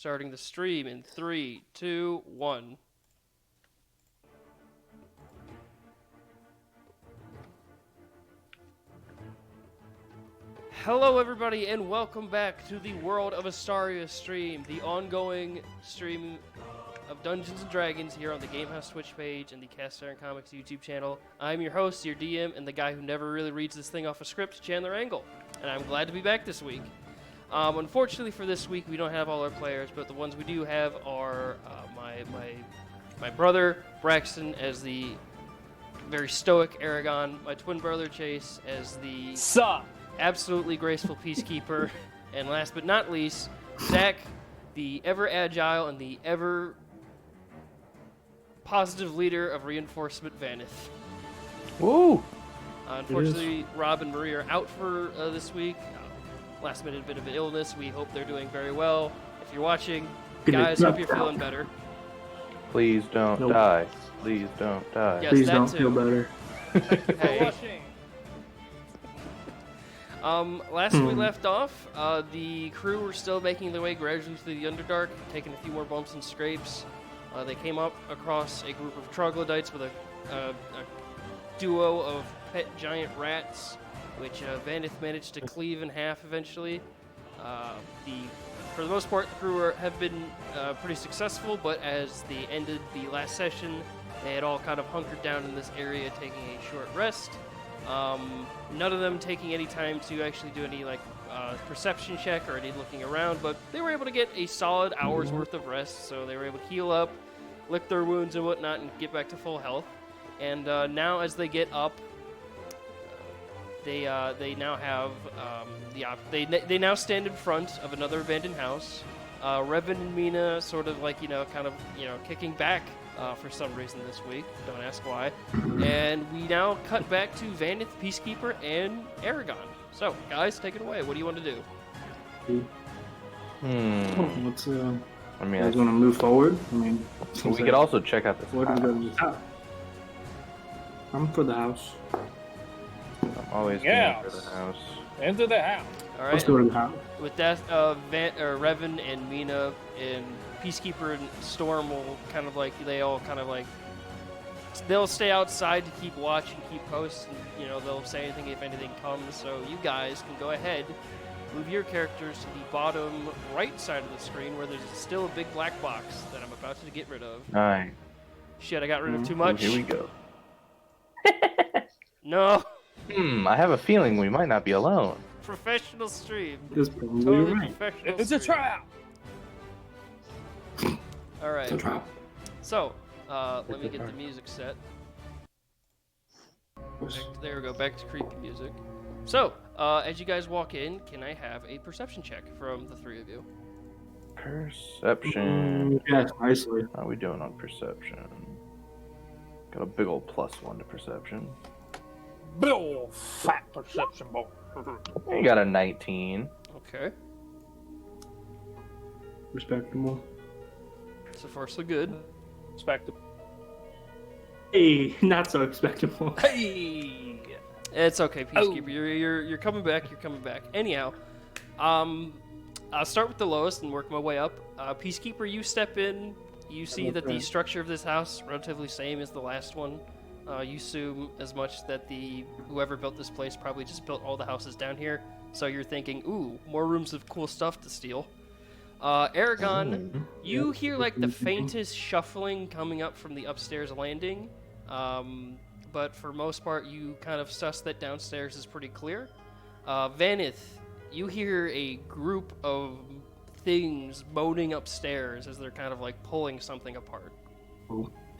Starting the stream in 3, 2, 1. Hello everybody and welcome back to the World of Astaria stream, the ongoing stream of Dungeons & Dragons here on the Gamehouse Twitch page and the Cast Iron Comics YouTube channel. I'm your host, your DM, and the guy who never really reads this thing off a script, Chandler Angle, and I'm glad to be back this week. Unfortunately for this week, we don't have all our players, but the ones we do have are my brother, Braxton, as the very stoic Aragon, my twin brother, Chase, as the absolutely graceful Peacekeeper, and last but not least, Zach, the ever-agile and the ever-positive leader of Reinforcement Vanath. Woo! Unfortunately, Rob and Marie are out for this week. Last minute bit of an illness. We hope they're doing very well. If you're watching, guys, hope you're feeling better. Please don't die. Please don't die. Yes, Please that don't too. feel better. Hey. Last we left off, the crew were still making their way gradually through the Underdark, taking a few more bumps and scrapes. They came up across a group of troglodytes with a duo of pet giant rats, which Vanath managed to cleave in half eventually. For the most part, the crew have been pretty successful, but as they ended the last session, they had all kind of hunkered down in this area, taking a short rest. None of them taking any time to actually do any perception check or any looking around, but they were able to get a solid hour's worth of rest, so they were able to heal up, lick their wounds and whatnot, and get back to full health. And now as they get up, they now have they now stand in front of another abandoned house. Revan and Mina sort of kicking back for some reason this week. Don't ask why. And we now cut back to Vanath, Peacekeeper, and Aragon. So, guys, take it away. What do you want to do? Let's, I you mean, guys want to move forward? we could also check out this What do we go to house. the house? I'm for the house. I'm always Yeah. going for the house. Into the house. All Let's right. go to the house. With that, Revan and Mina and Peacekeeper and Storm will they'll stay outside to keep watch and keep posts, and they'll say anything if anything comes. So you guys can go ahead, move your characters to the bottom right side of the screen where there's still a big black box that I'm about to get rid of. Alright. Shit, I got rid of too much. Here we go. No. I have a feeling we might not be alone. Professional stream. This is probably Totally right. professional It's a stream. trap. All right. It's a trap. So, let me get the music set. There we go, back to creepy music. So, as you guys walk in, can I have a perception check from the three of you? Perception. Yes, nicely. How are we doing on perception? Got a big old +1 to perception. Big ol' fat perception boy. You got a 19. Okay, Respectable. so far so good. Respectable. Hey, not so expectable. Hey! It's okay, Peacekeeper. Oh. You're coming back. You're coming back. Anyhow, I'll start with the lowest and work my way up. Peacekeeper, you step in. You see that the structure of this house is relatively same as the last one. You assume as much that whoever built this place probably just built all the houses down here. So you're thinking, ooh, more rooms of cool stuff to steal. Aragon, you hear the faintest shuffling coming up from the upstairs landing. But for most part, you kind of suss that downstairs is pretty clear. Vanath, you hear a group of things moaning upstairs as they're kind of pulling something apart.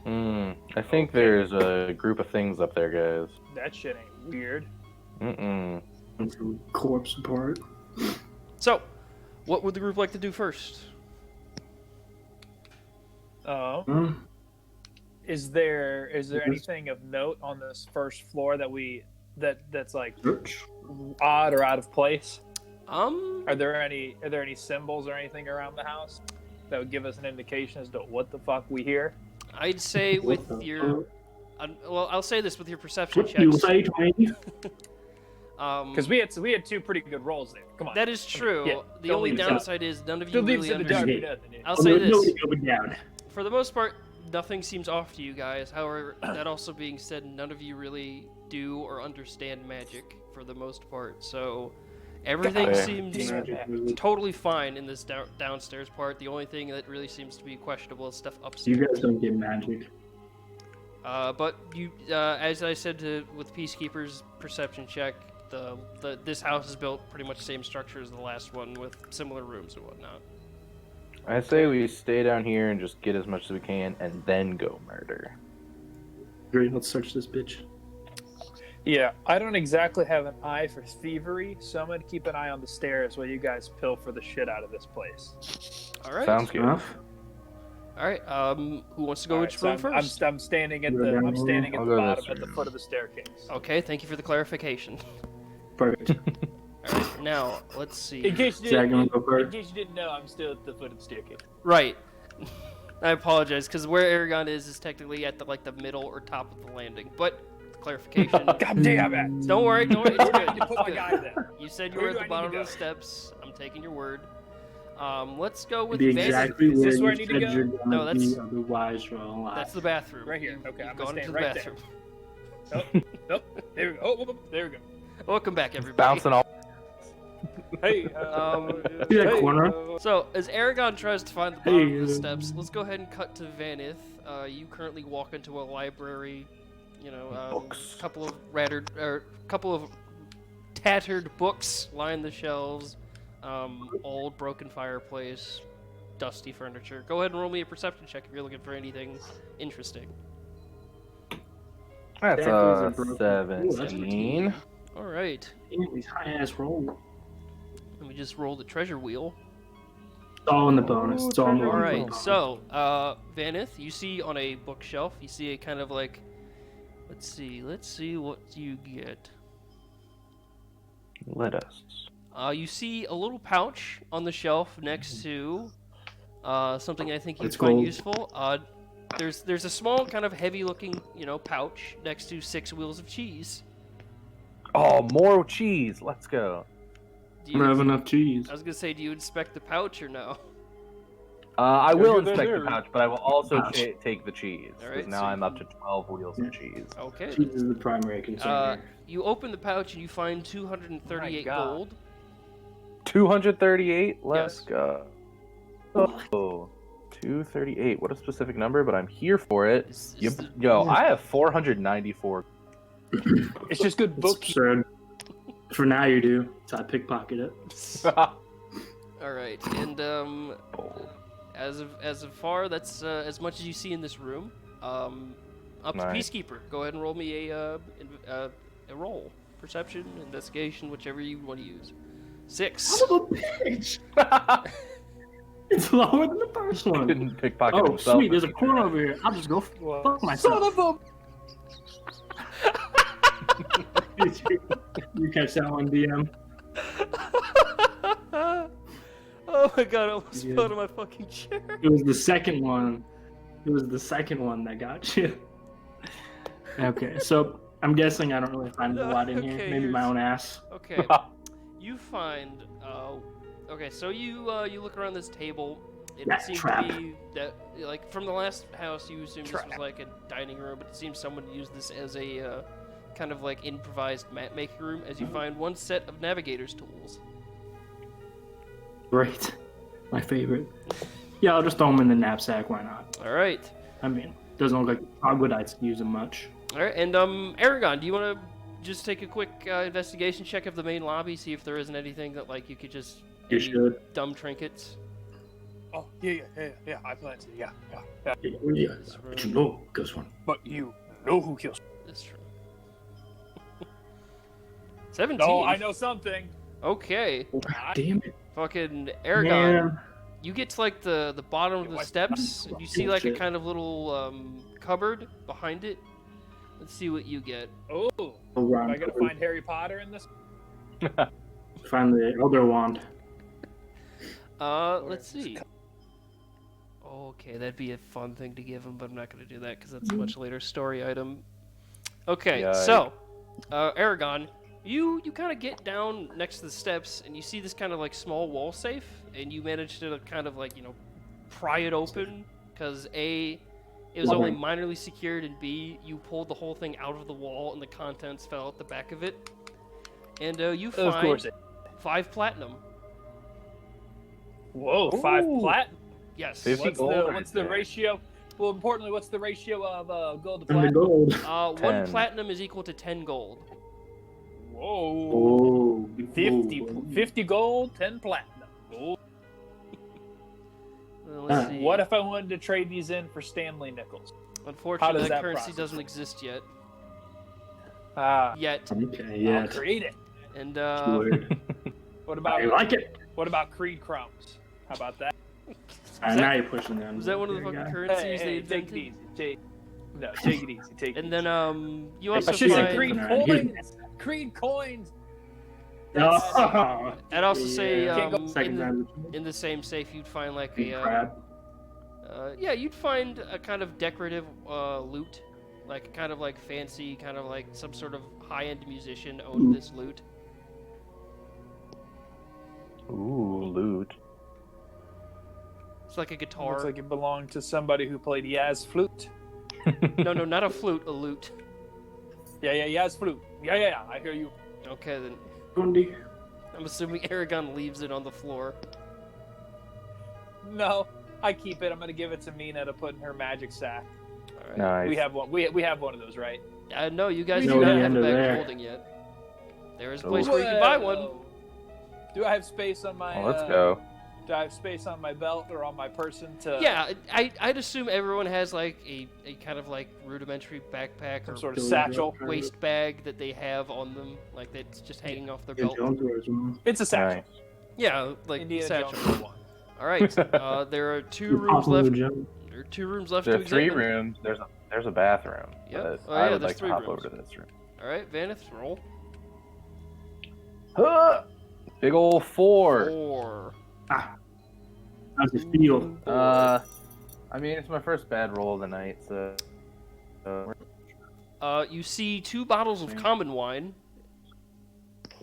I think there's a group of things up there, guys. That shit ain't weird. Corpse apart. So, what would the group like to do first? Is there anything of note on this first floor that's Church. odd or out of place? Are there any symbols or anything around the house that would give us an indication as to what the fuck we hear? I'd say with your... well, I'll say this with your perception What you checks. say, Twain? Because we had two pretty good rolls there. Come on. That is true. Yeah, The don't only leave us out. downside is none of you Don't leave us really in the dark understand. for nothing. I'll say Nobody this. going down. For the most part, nothing seems off to you guys. However, that also being said, none of you really do or understand magic for the most part. So everything Okay. seems totally fine in this downstairs part. The only thing that really seems to be questionable is stuff upstairs. You guys don't get magic. But you, as I said with Peacekeeper's perception check, this house is built pretty much the same structure as the last one with similar rooms and whatnot. I say we stay down here and just get as much as we can, and then go murder. Great, let's search this bitch. Yeah, I don't exactly have an eye for thievery, so I'm gonna keep an eye on the stairs while you guys pilfer the shit out of this place. All right. Sounds good. Enough? All right. Who wants to go All which right, so room first? I'm standing at Go the down I'm standing I'll at the go bottom this at the room. foot of the staircase. Okay. Thank you for the clarification. Perfect. All right. Now let's see. In case you Zach, you wanna didn't, go in first? case you didn't know, I'm still at the foot of the staircase. Right. I apologize because where Aragon is technically at the middle or top of the landing. But clarification. God damn it! Don't worry. Don't worry. It's Where do I good. need to put my It's guy good. there? You said you Where were do at I the need to bottom of go? the steps. I'm taking your word. Let's go with Be Vanath. exactly Is where this you where I need to said go? you're gonna No, that's- be, otherwise you're alive. That's the bathroom. Right here. You- Okay, you've I'm gonna gone into stand the right there. bathroom. Nope. There we go. Oh, there we go. Welcome back, everybody. Bouncing all. Hey. See that hey, corner? So, as Aragon tries to find the bottom Hey, of the steps, let's go ahead and cut to Vanath. You currently walk into a library. You know, Books. couple of tattered books line the shelves. Old broken fireplace, dusty furniture. Go ahead and roll me a perception check if you're looking for anything interesting. That's Bathrooms are broken. Ooh, that's 17. All right, Damn, these high ass rolls. let me just roll the treasure wheel. It's all in the bonus. It's all in the All right, bonus. so Vanath, you see on a bookshelf, you see a kind of like, let's see what you get. Let us. You see a little pouch on the shelf next to something I think you'd It's find gold. useful. There's a small kind of heavy-looking pouch next to 6 wheels of cheese. Oh, more cheese. Let's go. Do I don't have you, enough cheese. I was gonna say, do you inspect the pouch or no? I will Go, go, inspect go. the pouch, but I will also Pouch. take the cheese. All 'cause right, now so I'm you up to 12 wheels of cheese. Okay. Cheese is the primary concern here. You open the pouch and you find 238 God. gold. 238. Let's Yes. go. Oh, 238. What a specific number, but I'm here for it. Yo, I have 494. It's just good It's bookkeeping. absurd. For now you do. So I pickpocket it. All right, and as of far, that's as much as you see in this room. Up to Nice. Peacekeeper. Go ahead and roll me a roll. Perception, investigation, whichever you want to use. 6. Son of a bitch! It's lower than the first one. Couldn't pickpocket Oh, himself. sweet. There's a corner over here. I'll just go fuck myself. You catch that one, DM? Oh my god, I almost Yeah. fell to my fucking chair. It was the second one. It was the second one that got you. Okay, so I'm guessing I don't really find a lot in here. Okay, Maybe my you're- own ass. Okay, you find. Okay, so you look around this table. It That seems trap. to be that like from the last house you assumed this was Trap. like a dining room, but it seems someone used this as a kind of like improvised map making room. As you find one set of navigator's tools. Great. My favorite. Yeah, I'll just throw them in the knapsack. Why not? All right, I mean, doesn't look like troglodytes use them much. all right, and Aragon, do you want to just take a quick investigation check of the main lobby, see if there isn't anything that like you could just You any should. dumb trinkets. Oh, yeah. I plan to. Yeah. Yeah, but you know, this one. But you know who kills. That's true. 17. No, I know something. Okay. Oh, God damn it. Fucking Aragon. Man. You get to like the bottom of the What? steps, and you see like a Bullshit. kind of little cupboard behind it. Let's see what you get. Oh, Go am around I gonna cupboard. find Harry Potter in this? Find the Elder Wand. Let's see. Okay, that'd be a fun thing to give him, but I'm not gonna do that because that's a much later story item. Okay, Yikes. so Aragon, You kind of get down next to the steps, and you see this kind of like small wall safe, and you manage to kind of like pry it open because A, it was only minorly secured, and B, you pulled the whole thing out of the wall, and the contents fell out the back of it. And you find 5 platinum. Whoa, 5 platinum. Yes. 50 gold. What's the ratio? Well, importantly, what's the ratio of gold to And the platinum? gold. 1 10. platinum is equal to 10 gold. Whoa. Oh, 50 gold, 10 platinum. Ooh. Let's see. What if I wanted to trade these in for Stanley nickels? Unfortunately, does that that currency process doesn't work? exist yet. Okay, yeah. I'll create it. And Sure. What about I like it. What about Creed Crumbs? How about that? Now you're pushing them. was that one of the fucking currencies they take invented? it easy. Take it easy. Take it And easy. then you I also I should say find. Creed Right. coins. Creed coins. Oh. I'd also say Yeah. Second time. in the same safe you'd find like Big a crab. you'd find a kind of decorative loot, like kind of like fancy, kind of like some sort of high-end musician owned this loot. Ooh, loot. It's like a guitar. Looks like it belonged to somebody who played Yaz flute. No, not a flute, a lute. Yeah, Yaz flute. Yeah. I hear you. Okay, then Gundi. I'm assuming Aragon leaves it on the floor. No, I keep it. I'm gonna give it to Mina to put in her magic sack. All right. Nice. We have one. We have one of those, right? No, you guys We do know not the have end a of bag of there. holding yet. There is a Oh. place where you can buy one. Whoa. Do I have space on my? Well, let's go. Do I have space on my belt or on my person to? Yeah, I'd assume everyone has like a kind of like rudimentary backpack Some or sort of satchel. waist bag that they have on them, like that's just hanging off their Yeah, belt. Jones wears one. It's a satchel. Nice. Yeah, like Indiana satchel. Jones one. All right, there are 2 You rooms pop left. over Jones. There are 2 rooms left There to are 3 examine. rooms. There's a bathroom. Yep. But Oh, I yeah, would there's like to 3 hop rooms. over to this room. All right, Vanath, roll. Huh! Big ol' 4. 4. How's it feel? I mean, it's my first bad roll of the night, so. You see 2 bottles of common wine.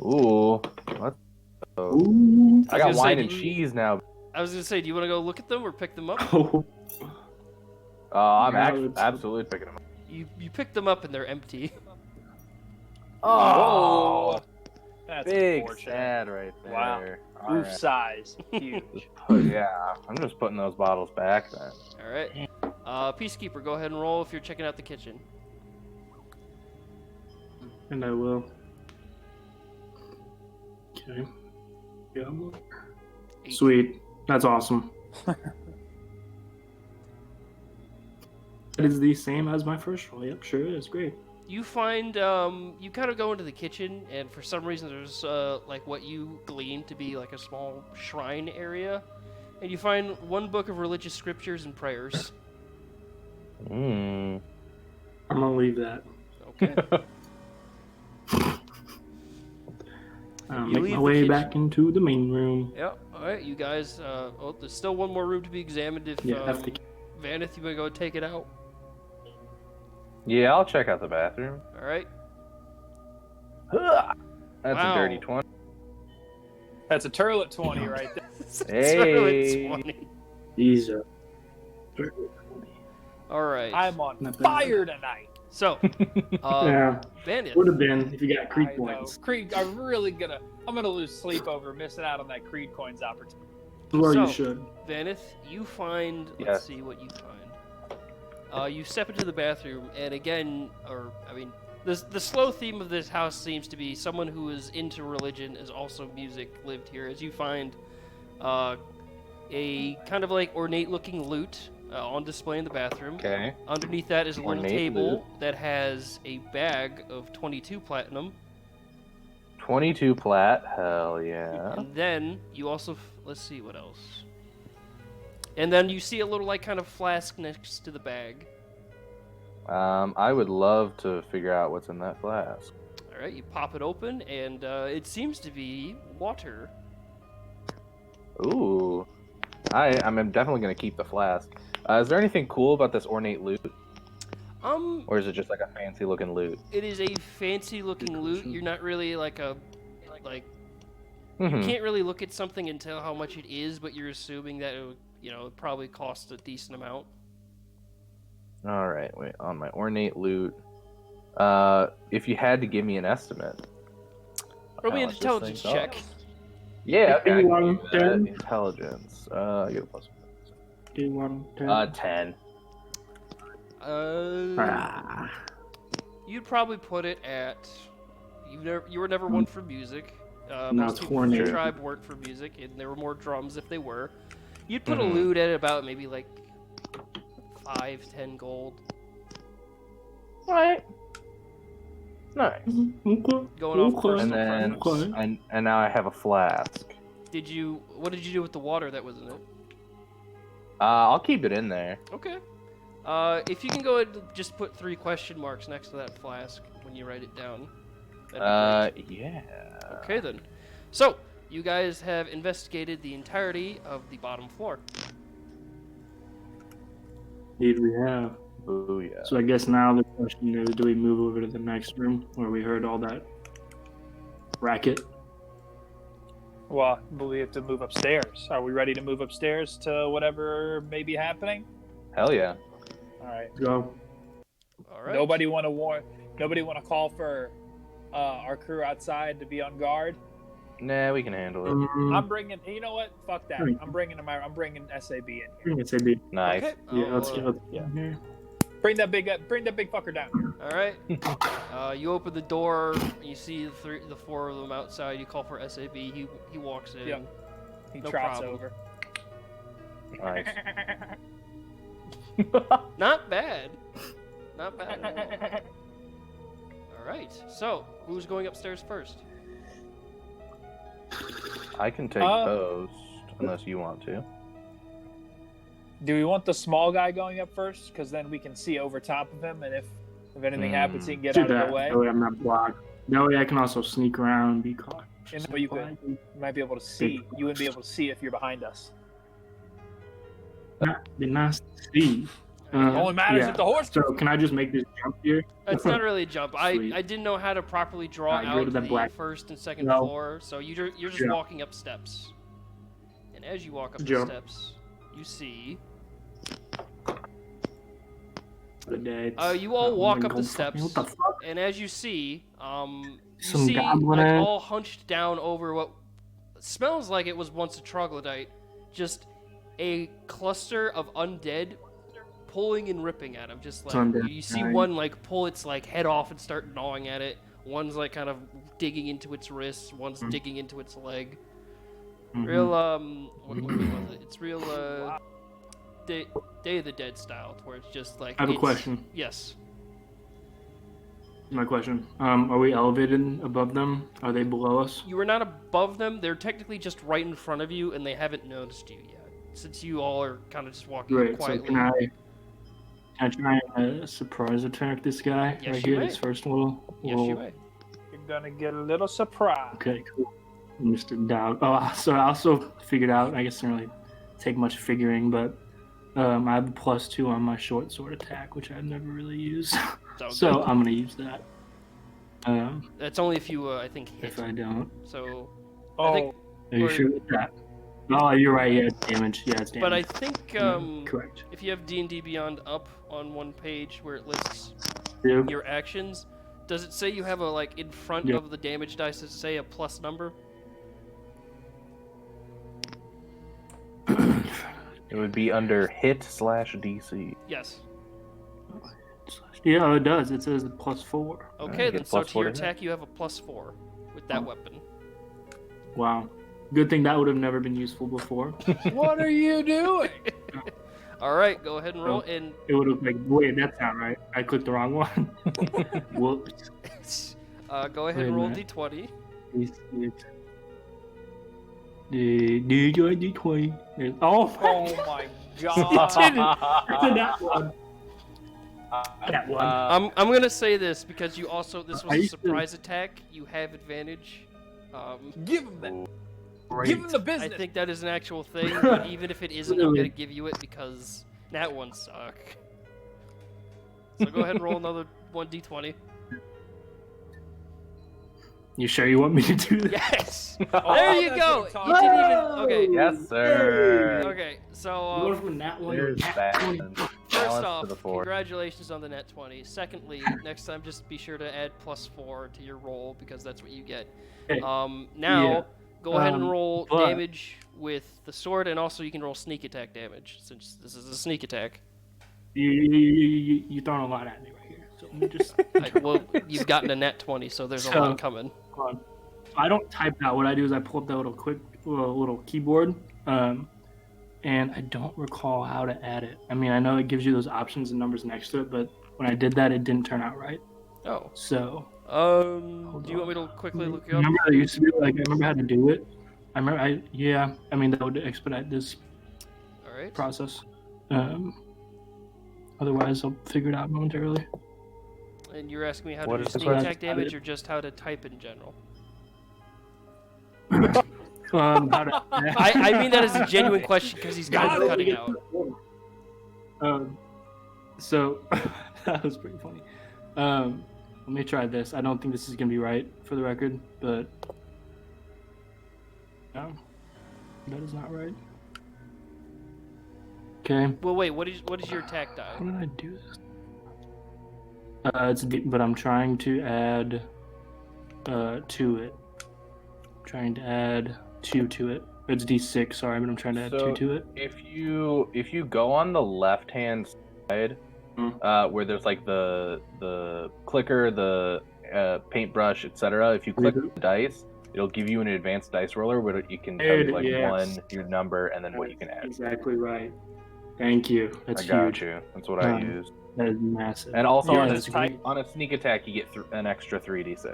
Ooh. Let's go. Ooh. I got gonna say, wine and do you- cheese now. I was gonna say, do you want to go look at them or pick them up? Oh. I'm No, actually it's- absolutely picking them up. You pick them up and they're empty. Oh, That's big unfortunate. sad right there. Wow. All Roof right. size, huge. Yeah, I'm just putting those bottles back then. All right. Peacekeeper, go ahead and roll if you're checking out the kitchen. And I will. Okay. Yeah. 8. Sweet. That's awesome. That is the same as my first roll. Yep, sure is. Great. You find you kind of go into the kitchen, and for some reason there's like what you glean to be like a small shrine area, and you find 1 book of religious scriptures and prayers. Mm. I'm gonna leave that. Okay. Make leave my the way kitchen. back into the main room. Yep. All right, you guys. Oh, there's still 1 more room to be examined. If Yeah, have to. Vanath, you want to go take it out? Yeah, I'll check out the bathroom. All right. Huh! That's Wow. a dirty 20. That's a turlet 20 right there. Hey. 20. These All right. I'm on Not bad. fire tonight. So, yeah, Vanath. would have been if you got Creek I know. points. Creed, I'm gonna lose sleep over missing out on that Creed coins opportunity. Well, So- you should. Vanath, you find. Let's Yes. see what you find. You step into the bathroom, and again, the slow theme of this house seems to be someone who is into religion is also music lived here. As you find a kind of like ornate-looking lute on display in the bathroom. Okay. Underneath that is a little Ornate table lute. that has a bag of 22 platinum. 22 plat. Hell yeah. And then you also let's see what else. And then you see a little like kind of flask next to the bag. I would love to figure out what's in that flask. All right, you pop it open, and it seems to be water. Ooh. I'm definitely going to keep the flask. Is there anything cool about this ornate loot? Or is it just like a fancy looking loot? It is a fancy looking loot. You're not really like you Mhm. can't really look at something and tell how much it is, but you're assuming that it would, it probably cost a decent amount. All right, wait. On my ornate loot, if you had to give me an estimate, Roll me how an much this intelligence thing check. costs? Yeah, okay, I can Anyone do that. ten? Intelligence. I get a plus. Do you want to? 10. You'd probably put it at. You were never one for music. No, Most it's people from the horny. tribe weren't for music, and there were more drums if they were. You'd put Mhm. a loot at about maybe like 5-10 gold. Right. Nice. Okay. Going off Okay. personal And then, preference. and now I have a flask. What did you do with the water that was in it? I'll keep it in there. Okay. If you can go ahead and just put 3 question marks next to that flask when you write it down. That'd be great. Yeah. Okay then. So, you guys have investigated the entirety of the bottom floor. Indeed, we have. Ooh, yeah. So I guess now the question is, do we move over to the next room where we heard all that racket? Well, we have to move upstairs. Are we ready to move upstairs to whatever may be happening? Hell yeah. All right. Go. All right. Nobody want to call for our crew outside to be on guard. Nah, we can handle it. I'm bringing. You know what? Fuck that. I'm bringing SAB in here. It's a big. Nice. Okay. Yeah, let's I'll, go. yeah. Here. Bring that big fucker down here. All right. You open the door. You see the 4 of them outside. You call for SAB. He walks in. Yep. He No trots problem. over. Nice. Not bad. Not bad at all. All right. So, who's going upstairs first? I can take Post, unless you want to. Do we want the small guy going up first? Because then we can see over top of him, and if anything happens, he can get Do out of that. the way. That way I'm not blocked. That way I can also sneak around and be caught. And that way you might be able to see. You wouldn't be able to see if you're behind us. Be nice to see. Only matters yeah. if the horse. So can I just make this jump here? It's not really a jump. Sweet. I didn't know how to properly draw Alright, go out to the the black- first and second No. floor, so you're just Yeah. walking up steps. And as you walk up the Jump. steps, you see. The day. You all walk up the What steps, the fuck? and as you see, you Some see goblin like ass. all hunched down over what smells like it was once a troglodyte, just a cluster of undead pulling and ripping at him. Just like Undead, you see right. one like pull its like head off and start gnawing at it. One's like kind of digging into its wrist. One's digging into its leg. Mhm. Real what was it? It's real Day of the Dead style, where it's just like. I have a it's- question. Yes. My question. Are we elevated above them? Are they below us? You are not above them. They're technically just right in front of you, and they haven't noticed you yet. Since you all are kind of just walking Great. So quietly. can I try and surprise attack this guy Yes, right you here? may. This first little. Yes, you may. You're gonna get a little surprise. Okay, cool. Mr. Dog. Oh, so I also figured out. I guess it didn't really take much figuring, but I have a +2 on my short sword attack, which I've never really used. Sounds So good. I'm gonna use that. That's only if you, I think, hit. If I don't, So, Oh, I think, are you Or- sure with that? Oh, you're right. Yeah, it's damage. Yeah, it's damage. but I think Correct. if you have D&D Beyond up on one page where it lists Two. your actions, does it say you have a like in front Yeah. of the damage dice? Does it say a plus number? It would be under hit/DC. Yes. Yeah, it does. It says +4. Okay, you then get so plus to 4 your to hit. attack you have a +4 with that weapon. Wow. Good thing that would have never been useful before. what are you doing? All right, go ahead and roll. Oh. And It would have like, wait, that's not right. I clicked the wrong one. Whoops. go ahead Wait a and roll minute. D20. The D20. Oh, Oh my it god! didn't. That one. That one. I'm gonna say this because you also this I was a used to- surprise attack. You have advantage. Give him that. Great. Give him the I business. think that is an actual thing. But even if it isn't, I'm gonna give you it because that one suck. So go ahead and roll another 1d20. You sure you want me to do that? Yes. Oh, There you that's go. what I'm You talking didn't even. about. Okay. Yes, sir. Okay. So Going from that one to There's that that. 20. first Balance off, to the 4. congratulations on the net 20. Secondly, next time just be sure to add +4 to your roll because that's what you get. Okay. Now Yeah. go ahead and roll but- damage with the sword, and also you can roll sneak attack damage since this is a sneak attack. You're throwing a lot at me right here. So let me just. Well, you've gotten a net 20, so there's a So- lot coming. Hold on. I don't type out. What I do is I pull up that little keyboard, and I don't recall how to add it. I mean, I know it gives you those options and numbers next to it, but when I did that, it didn't turn out right. Oh. So. Do you want me to quickly look it up? Remember, I used to be like I remember how to do it. I mean, that would expedite this All right. process. Otherwise, I'll figure it out momentarily. And you're asking me how to What do is the sneak question? attack damage, or just how to type in general? How to, I mean that is a genuine question because he's got it cutting out. So that was pretty funny. Let me try this. I don't think this is gonna be right for the record, but no, that is not right. Okay, Well, wait. What is your attack die? how did I do this? But I'm trying to add to it. Trying to add 2 to it. It's D6, sorry, but I'm trying to add 2 to it. If you go on the left hand side, where there's like the clicker, the paintbrush, etc. If you click the dice, it'll give you an advanced dice roller where you can tell you like Yes. your number, and then what you can add. Exactly right. Thank you. That's I got huge. you. That's what I Um, used. That is massive. And also Yeah, on, that's great. on a sneak attack, you get an extra 3d6.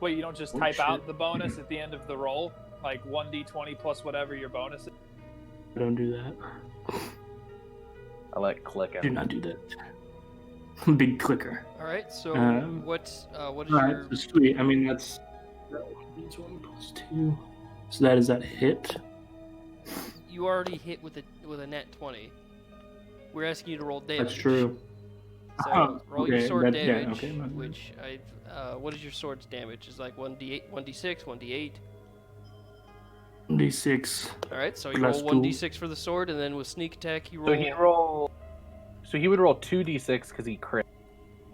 Wait, you don't just Oh, type shit. out the bonus at the end of the roll? Like 1d20 plus whatever your bonus is? Don't do that. I like clicking. Do not do that. Big clicker. All right. So what is Alright, your? so sweet. I mean, that's 1 plus 2. So that is that hit. You already hit with a net 20. We're asking you to roll damage. That's true. So Oh, roll your okay, sword that- yeah, damage, okay, my bad. which what is your sword's damage? Is like 1d8, 1d6, 1d8. 1d6. All right. So you Plus roll 1d6 for the sword, and then with sneak attack you roll. So he would roll 2d6 because he crit,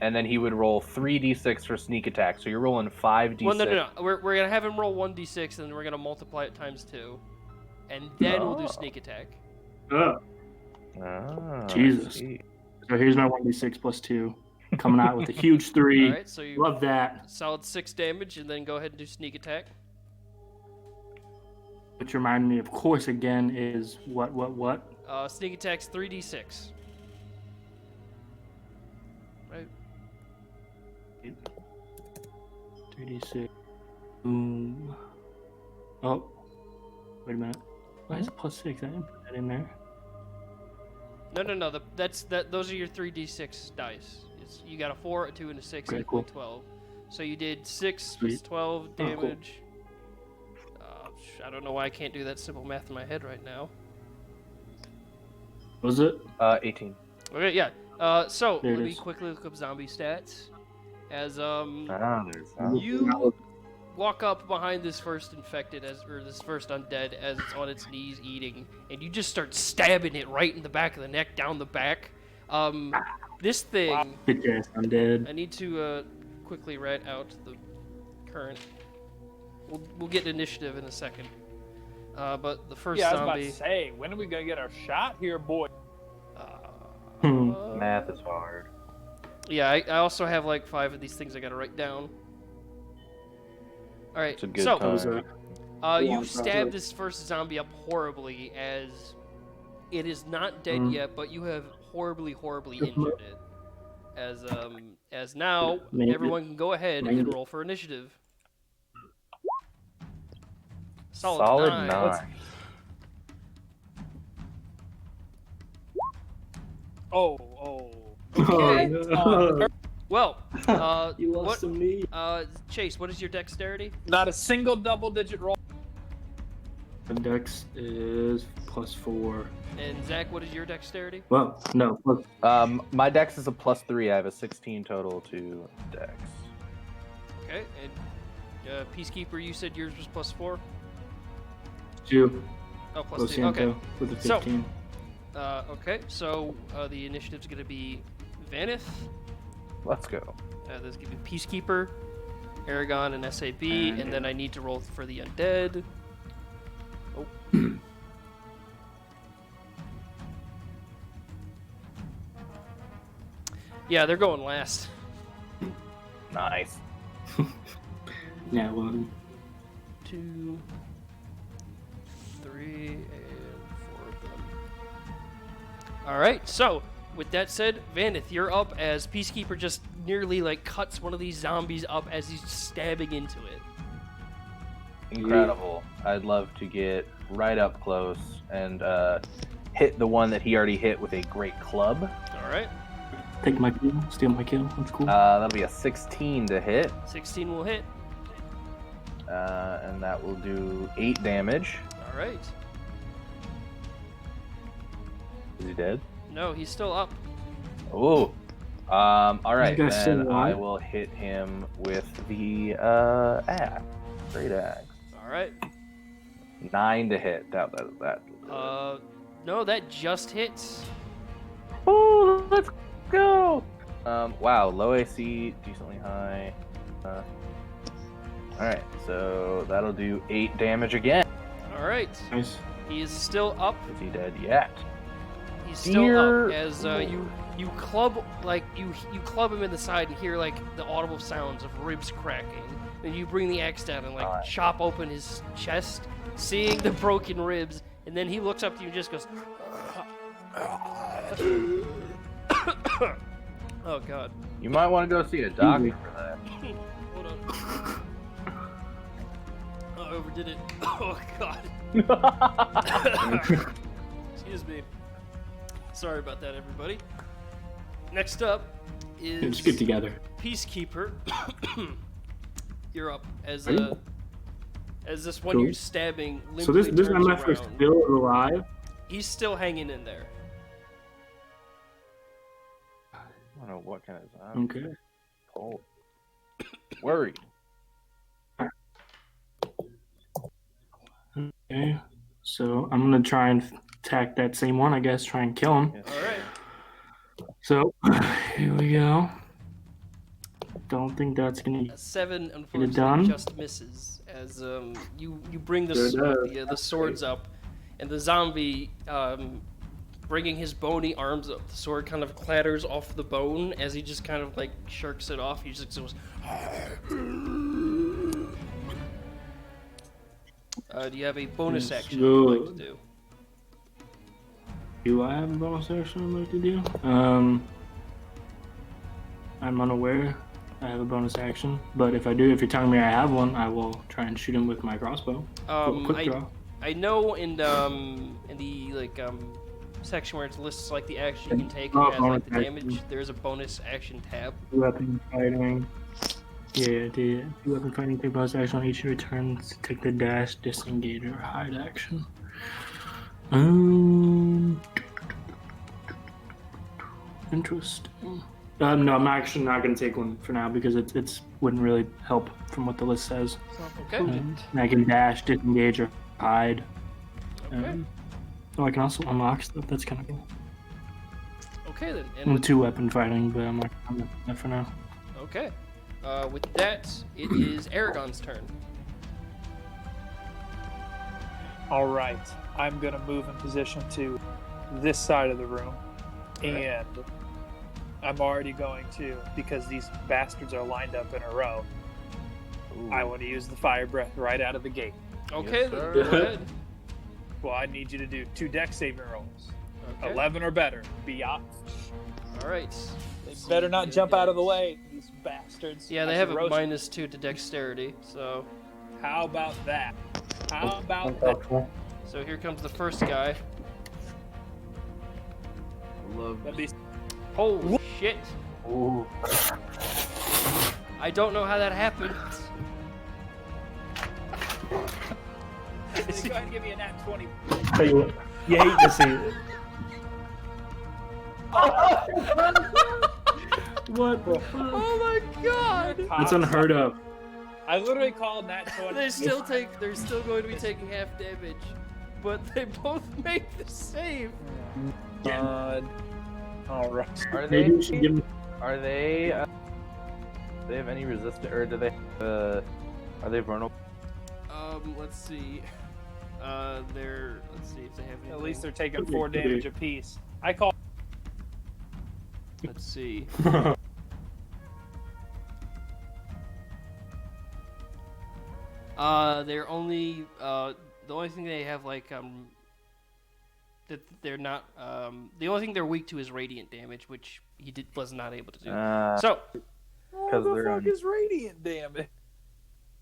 and then he would roll 3d6 for sneak attack. So you're rolling 5d6. Well, no. We're gonna have him roll 1d6, and then we're gonna multiply it times 2, and then we'll do Oh. sneak attack. Oh, Ah, Jesus. I see. so here's my 1d6 plus 2. Coming out with a huge 3. All right. So you Love that. solid 6 damage, and then go ahead and do sneak attack. Which reminded me, of course, again, is what? Sneak attack's 3d6. Right. 3d6. Boom. Oh. Wait a minute. Why is it plus 6? I didn't put that in there. No. Those are your 3d6 dice. You got a 4, a 2, and a 6 Okay, equal cool. 12. So you did 6 plus Sweet. 12 cool. damage. I don't know why I can't do that simple math in my head right now. What was it? 18. Okay, yeah. So There it let me is. quickly look up zombie stats. As There's you walk up behind this first infected or this first undead as it's on its knees eating, and you just start stabbing it right in the back of the neck, down the back. This thing, Bitch ass, I'm dead. I need to quickly write out the current. We'll get initiative in a second. But the first Yeah, I was about zombie. to say, when are we gonna get our shot here, boy? Math is hard. Yeah, I also have like 5 of these things I gotta write down. All right, It's a good so time. you stab this first zombie up horribly as it is not dead yet, but you have horribly injured it. As now Maybe. everyone can go ahead and Maybe. roll for initiative. Solid 9. 9. Oh. Okay. Well, You lost what? to me. Chase, what is your dexterity? Not a single double-digit roll. The dex is +4. And Zach, what is your dexterity? Well, no. My dex is a +3. I have a 16 total to dex. Okay, and Peacekeeper, you said yours was +4? 2. Oh, +2. Okay. With a So- 15. Okay, so the initiative's going to be Vanath. Let's go. There's going to be Peacekeeper, Aragon, and SAB, and then I need to roll for the undead. Oh. Yeah, they're going last. Nice. Yeah, 1. 2, 3, and 4 of them. All right. So, with that said, Vanath, you're up as Peacekeeper just nearly like cuts one of these zombies up as he's stabbing into it. Incredible. I'd love to get right up close and hit the one that he already hit with a great club. All right. Take my kill. Steal my kill. That's cool. That'll be a 16 to hit, 16 will hit. and that will do 8 damage. All right. Is he dead? No, he's still up. Oh. All right, You guys still then I alive? will hit him with the axe. Great axe. All right. 9 to hit. That. No, that just hits. Oh, let's go. Wow, low AC, decently high. All right, so that'll do 8 damage again. All right. Nice. He is still up. Is he dead yet? He's still Dear up as Lord. you club like you club him in the side and hear like the audible sounds of ribs cracking. Then you bring the axe down and like Alright. chop open his chest, seeing the broken ribs, and then he looks up to you and just goes. Oh God. You might want to go see a doctor for that. Hold on. Oh, I overdid it. Oh God. Excuse me. Sorry about that, everybody. Next up is Just get together. Peacekeeper. You're up as Are you? as this one Cool. you're stabbing. So this limply turns MF is around. still alive. He's still hanging in there. I don't know what kind of zombie. Okay. Cold. Worried. Okay. So I'm gonna try and attack that same one. I guess try and kill him. Yes. All right. So here we go. Don't think that's gonna. A 7 done? unfortunately just misses as you bring the, Sure the swords up, and the zombie bringing his bony arms up. The sword kind of clatters off the bone as he just kind of like shirks it off. He just goes. Do you have a bonus Yes, action you'd like to good. do? Do I have a bonus action I'd like to do? I'm unaware. I have a bonus action, but if I do, if you're telling me I have one, I will try and shoot him with my crossbow. Quick draw. I know in the like section where it lists like the action you can take Oh, and has like the bonus damage. action. There's a bonus action tab. Weapon fighting. Yeah, the weapon fighting take bonus action on each return to take the dash, disengage, or hide action. Interesting. No, I'm actually not going to take one for now because it's wouldn't really help from what the list says. Okay. I can dash, disengage, or hide. Okay. Oh, I can also unlock stuff. That's kind of cool. Okay then. And I'm with, 2 weapon fighting, but I'm not going to that for now. okay. With that, it is Aragon's turn. All right, I'm gonna move in position to this side of the room, and I'm already going to, because these bastards are lined up in a row. I want to use the fire breath right out of the gate. Okay, Yes, then sir. go ahead. Well, I need you to do 2 dex saving rolls, Okay. 11 or better. Biatch. All right. They See better not your jump out of the dice. way, these bastards. Yeah, they I have should a roast them. -2 to dexterity, so How about that? How about that? so here comes the first guy. Love. That'd be Holy shit! Ooh. I don't know how that happened. Go ahead and give me a nat 20. Tell you what, you hate to see it. What the fuck? Oh my god! That's unheard of. I literally called nat 20. They're still going to be taking half damage, but they both make the save. God. All right. Are Maybe we should give them. they do they have any resistance, or do they are they vulnerable? Let's see. Let's see if they have anything. At least they're taking 4 damage apiece. I call. Let's see. They're only the only thing they have that they're not the only thing they're weak to is radiant damage, which he was not able to do. So Because What the they're fuck is radiant damage?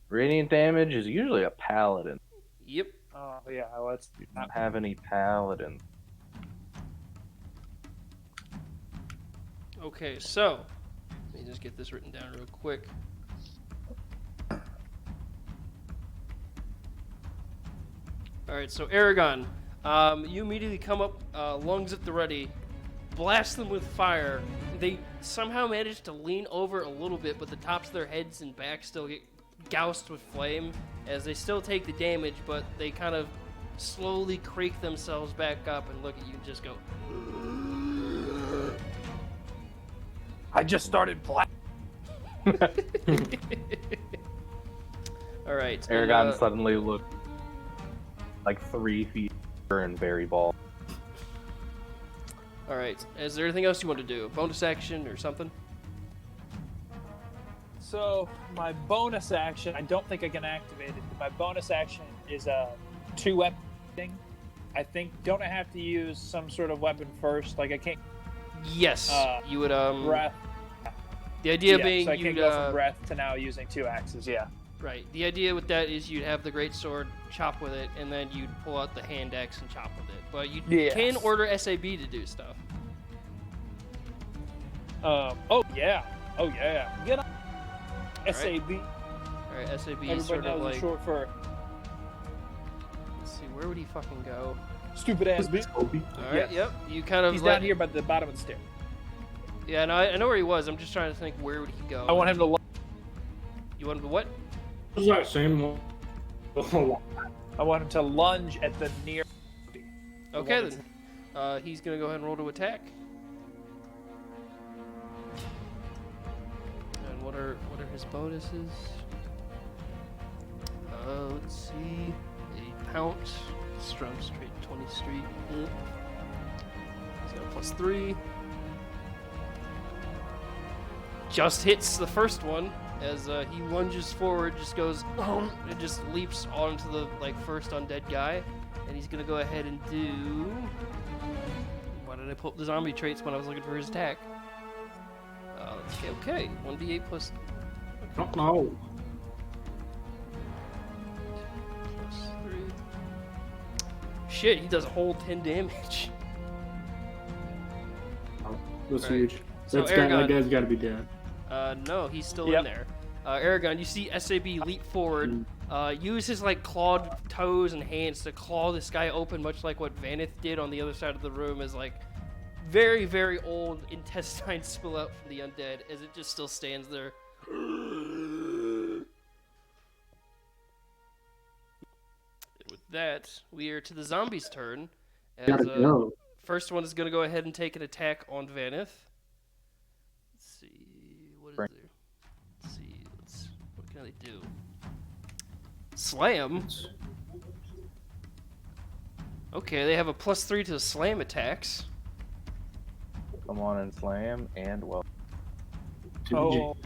radiant damage is usually a paladin. yep. Oh yeah, let's You don't have any paladins. Okay, so let me just get this written down real quick. All right, so Aragon, you immediately come up, lungs at the ready, blast them with fire. They somehow manage to lean over a little bit, but the tops of their heads and backs still get goused with flame, as they still take the damage, but they kind of slowly creak themselves back up and look at you and just go. I just started black. All right. Aragon suddenly looked like 3 feet and very bald. All right. Is there anything else you want to do? A bonus action or something? So my bonus action, I don't think I can activate it. My bonus action is a 2-weapon thing. I think, don't I have to use some sort of weapon first? Like I can't. Yes. You would Breath. The idea Yeah, being so I you'd can go from breath to now using 2 axes. Yeah. right. The idea with that is you'd have the great sword, chop with it, and then you'd pull out the hand axe and chop with it. But you Yes. can order SAB to do stuff. Oh yeah. Oh yeah. Get up. right. SAB. All right. SAB is Everybody sort of knows like. it's short for Let's see. Where would he fucking go? stupid ass bitch. All right. Yes. Yep. You kind of. He's let- down here by the bottom of the stair. Yeah. No. I know where he was. I'm just trying to think where would he go. I want him to. You want him to what? It's that same one. I want him to lunge at the near. Okay one then. He's gonna go ahead and roll to attack. And what are his bonuses? Let's see. A pounce, strong straight, 20 street. He's got a +3. Just hits the first one as he lunges forward, just goes, and just leaps onto the first undead guy. And he's gonna go ahead and do. Why did I pull up the zombie traits when I was looking for his attack? Okay. 1d8 plus. No. +3. Shit, he does a whole 10 damage. That's Alright. huge. So That Aragon. guy's got to be dead. No, he's still in Yep. there. Aragon, you see SAB leap forward, use his clawed toes and hands to claw this guy open, much like what Vanath did on the other side of the room, as very, very old intestines spill out from the undead as it just still stands there. With that, we are to the zombies' turn. As, Gotta go. first one is going to go ahead and take an attack on Vanath. Let's see, what is there? Let's see, what can they do? Slam? Okay, they have a +3 to slam attacks. Come on and slam, and well. Oh.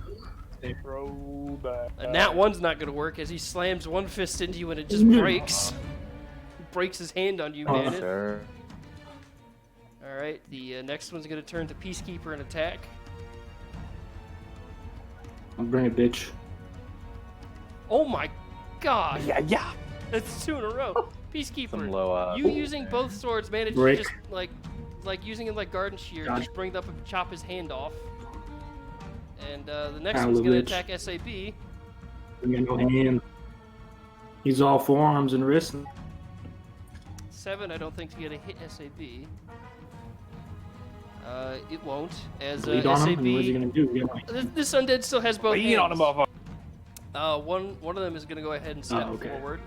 Throwback. And that one's not going to work as he slams one fist into you and it just breaks. Breaks his hand on you, Vanath. Sure. Alright, the next one's going to turn to Peacekeeper and attack. I'll bring it, bitch. Oh my god! Yeah. That's 2 in a row. Peacekeeper, Some low, you using both swords managed Break. to just like using it like garden shear, Dodge. just bring it up and chop his hand off. And the next Ow, one's gonna bitch. attack SAB. We got no hand. He's all forearms and wrists. 7, I don't think to get a hit SAB. It won't, as Lead on him, SAB... and what's he gonna do? This undead still has both Lean on him, hands. motherfucker. One of them is going to go ahead and step okay. forward.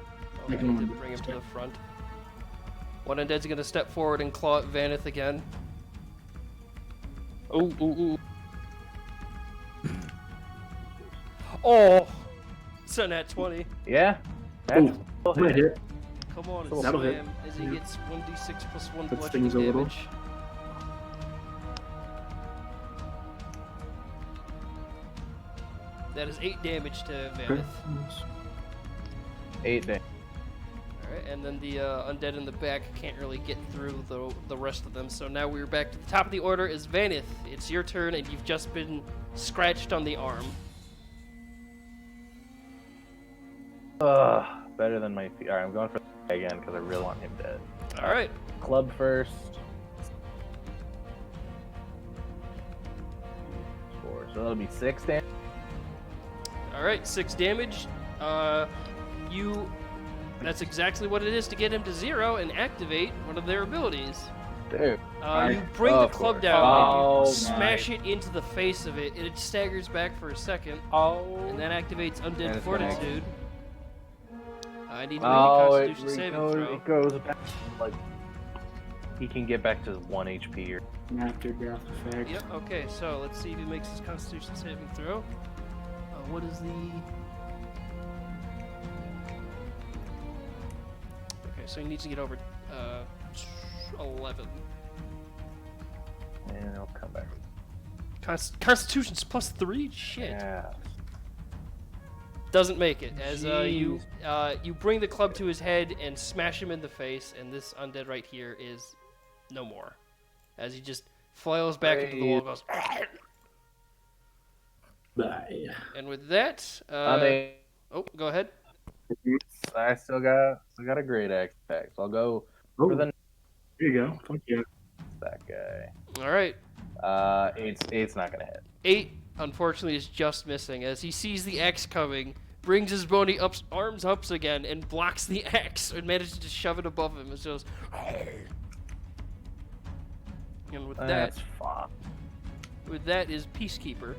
I Okay, can to bring him to the front. One undead's going to step forward and claw at Vanath again. Ooh. Oh! It's a nat 20. Yeah. That's Ooh, might hit. Come on, That'll hit. slam as he Yeah. gets 1d6 plus 1 Puts bludgeoning things a little. damage. That is 8 damage to Vanath. 8 damage. Alright, and then the undead in the back can't really get through the rest of them. So now we're back to the top of the order is Vanath. It's your turn, and you've just been scratched on the arm. Better than my feet. Alright, I'm going for the again because I really want him dead. Alright. Club first. 4, so that'll be 6 damage. Alright, 6 damage. That's exactly what it is to get him to 0 and activate one of their abilities. Dude. You bring the club course. down Oh, and you smash it into the face of it, and it staggers back for a second, and that activates Undead And it's Fortitude. I need to make a it Constitution saving throw. It goes back. Like, he can get back to 1 HP or... After death effect. Yep, okay, so let's see if he makes his Constitution saving throw. What is the... Okay, so he needs to get over 11. And it'll come back. Constitution's plus 3? Shit. Yeah. Doesn't make it, as you bring the club to his head and smash him in the face, and this undead right here is no more. As he just flails back into the wall and goes... Bye. And with that, oh, go ahead. I still got a great attack, so I'll go for the Here you go. Fuck yeah. that guy. All right. Eight's not gonna hit. 8, unfortunately, is just missing as he sees the axe coming, brings his bony arms up again, and blocks the axe and manages to shove it above him. It goes. And with That's fine. that is Peacekeeper.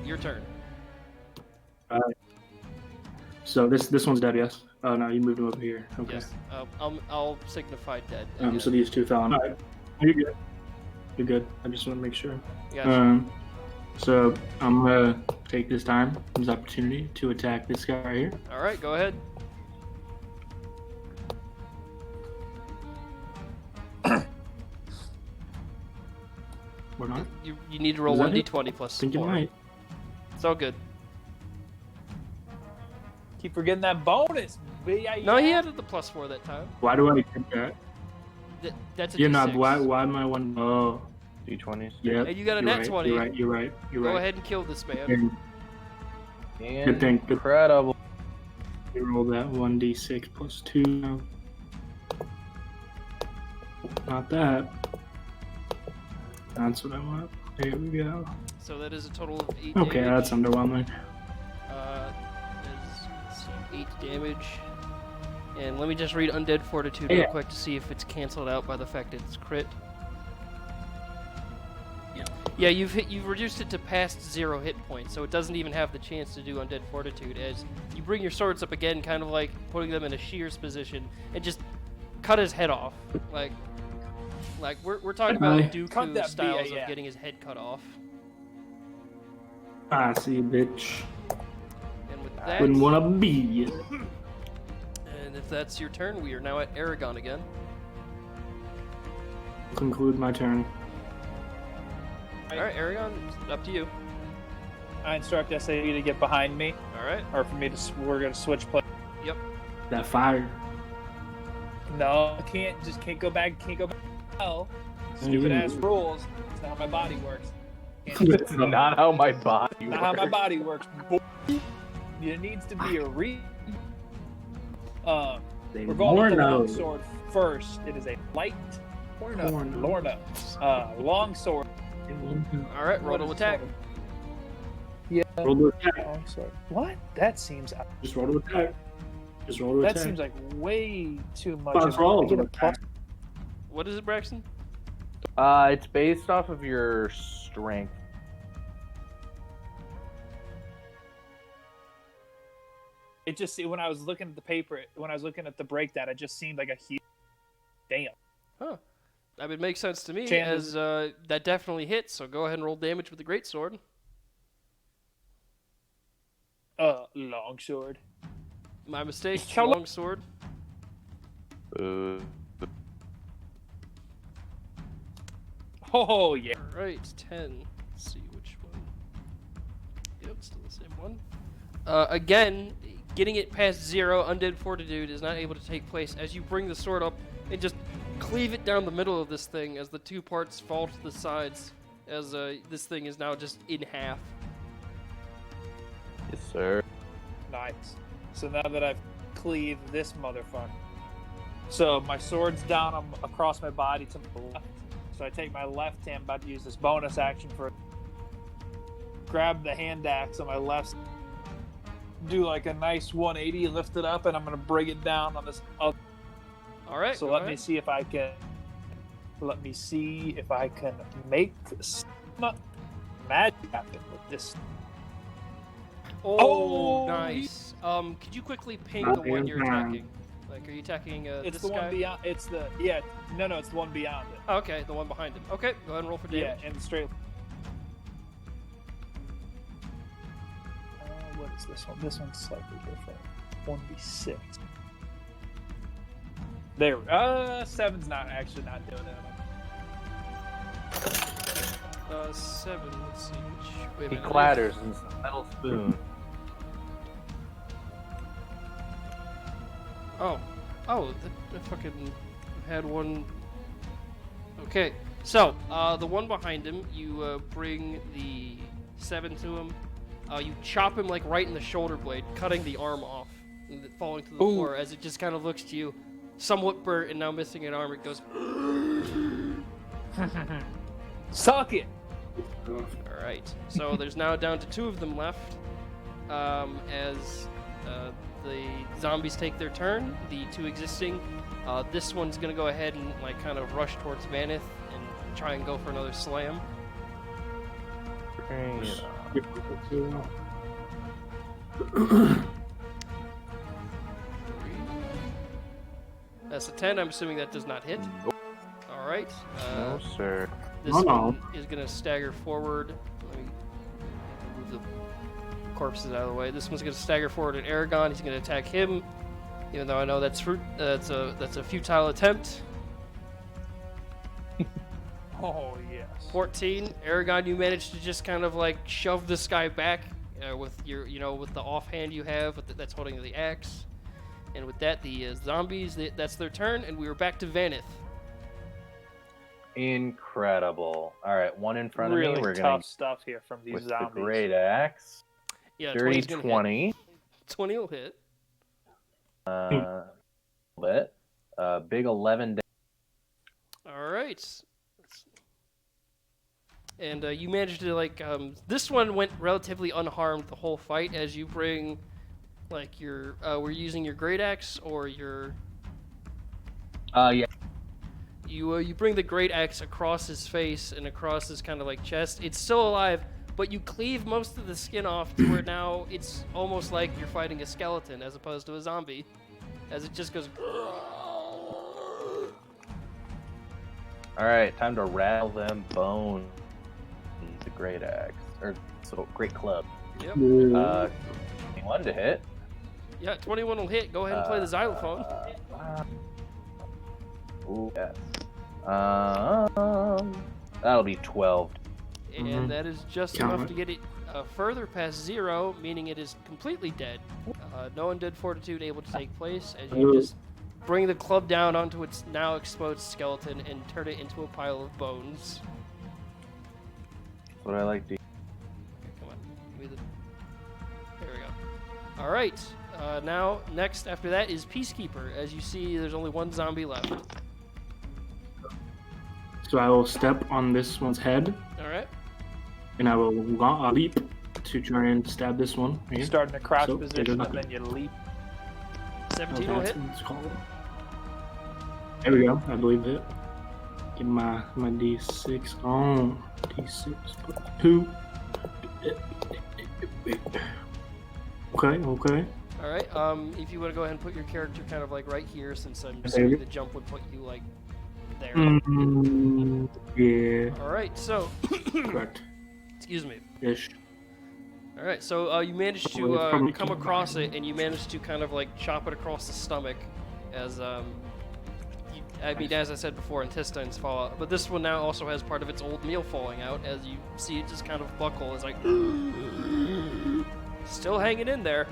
Your turn. So this one's dead, yes? Oh no, you moved him over here. Okay. Yes. I'll signify dead. So these two fell on. Alright. You're good. You're good. I just want to make sure. Gotcha. So I'm gonna take this opportunity to attack this guy right here. All right, go ahead. Or not? You need to roll Is that it? 1d20 plus I think you 4. might. It's all good. Keep forgetting that bonus. No, he added the plus 4 that time. Why do I get that? That's a You're D6. not. Why am I one? Oh, D20s. yeah. And you got a you're nat right, 20. You're right. Go ahead and kill this man. Good thing. Good. Incredible. You roll that 1d6 plus 2 now. Not that. That's what I want. There we go. So that is a total of 8 Okay, damage. that's underwhelming. Let's see, 8 damage. And let me just read Undead Fortitude real quick to see if it's canceled out by the fact that it's crit. Yeah, you've reduced it to past 0 hit points, so it doesn't even have the chance to do Undead Fortitude, as you bring your swords up again, kind of like putting them in a shears position, and just cut his head off. Like we're talking about Cut Dooku that styles BA, yeah. of getting his head cut off. I see, bitch. And with that, Wouldn't wanna be. and if that's your turn, we are now at Aragon again. Conclude my turn. All right, Aragon, it's up to you. I instruct SAE to get behind me, All right. or for me to. We're gonna switch play. Yep. That fire. No, I can't go back. Can't go back. Hell, stupid ass rules. It's not how my body works. It's not how my body Not works. how my body works. Boy. There needs to be a we're going with the longsword first. It is a light Lorna. Longsword. All right, roll to attack. Yeah. Roll to attack. Longsword. What? That seems. Just roll to attack. Just roll to That attack. seems like way too much. Plus roll I get to a plus. attack. What is it, Braxton? It's based off of your strength. It just when I was looking at the paper, when I was looking at the breakdown, it just seemed like a huge. Damn. Huh. I mean, it makes sense to me, Chances- as that definitely hits, so go ahead and roll damage with the greatsword. Longsword. My mistake, How lo- longsword. Oh yeah. Alright, 10. Let's see which one. Yep, still the same one. Again, getting it past 0, Undead Fortitude is not able to take place as you bring the sword up and just cleave it down the middle of this thing as the two parts fall to the sides, as this thing is now just in half. Yes, sir. Nice. So now that I've cleaved this motherfucker, so my sword's down across my body to the left. So I take my left hand, about to use this bonus action for grab the hand axe on my left, do like a nice 180, lift it up, and I'm gonna bring it down on this other. Alright, So let me see if I can. Let me see if I can make some magic happen with this. Oh, Oh, nice. Could you quickly ping Not the one you're in time. attacking? Like, are you attacking It's this the guy? one beyond. It's the No, it's the one beyond it. Oh, okay, the one behind him. Okay, go ahead and roll for damage. Yeah, and straight. What is this one? This one's slightly different. 1d6. There. 7's not doing it. 7, let's see which... Wait a He minute. clatters in some metal spoon. Oh, I fucking had one. Okay, so the one behind him, you bring the 7 to him. You chop him like right in the shoulder blade, cutting the arm off, and it falling to the floor as it just kind of looks to you, somewhat burnt and now missing an arm. It goes. Suck it. All right, so there's now down to 2 of them left. As the zombies take their turn, the 2 existing, this one's gonna go ahead and like kind of rush towards Vanath and try and go for another slam. That's a 10. I'm assuming that does not hit. All right. No, sir. This one is gonna stagger forward. Let me move the corpses out of the way. This one's gonna stagger forward at Aragon. He's gonna attack him, even though I know that's a futile attempt. Oh yes. 14. Aragon, you managed to just kind of like shove this guy back with your, with the offhand you have that's holding the axe. And with that, the zombies, that's their turn, and we are back to Vanath. Incredible. All right, one in front Really of me. We're tough gonna stuff here from these with zombies. the great axe. Yeah, Dirty 20's gonna hit. 20. 20 will hit. Bit. Big 11. All right. And you managed to this one went relatively unharmed the whole fight as you bring your were you using your great axe or your Yeah. you bring the great axe across his face and across his kind of like chest. It's still alive, but you cleave most of the skin off to where now it's almost like you're fighting a skeleton as opposed to a zombie, as it just goes. All right, time to rattle them bones. The great axe or so great club. Yep. 21 to hit. Yeah, 21 will hit. Go ahead and play the xylophone. Ooh, yes. That'll be 12. And that is just enough to get it further past 0, meaning it is completely dead. No undead fortitude able to take place as you just bring the club down onto its now exposed skeleton and turn it into a pile of bones. That's what I like to. Okay, come on. Give me the... There we go. Alright, now next after that is Peacekeeper. As you see, there's only one zombie left. So I will step on this one's head, Alright. and I will leap to try and stab this one. You start in a crouch So, position they're and then you leap. 17 will hit. Let's call it. There we go. I believe it. Get my D6 on. D6 plus 2. Okay. All right. If you want to go ahead and put your character kind of like right here, since I'm assuming the jump would put you like there. Yeah. All right. So. Correct. Excuse me. Ish. All right. So you managed to come across it, and you managed to kind of like chop it across the stomach, as as I said before, intestines fall out. But this one now also has part of its old meal falling out, as you see it just kind of buckle. It's like still hanging in there.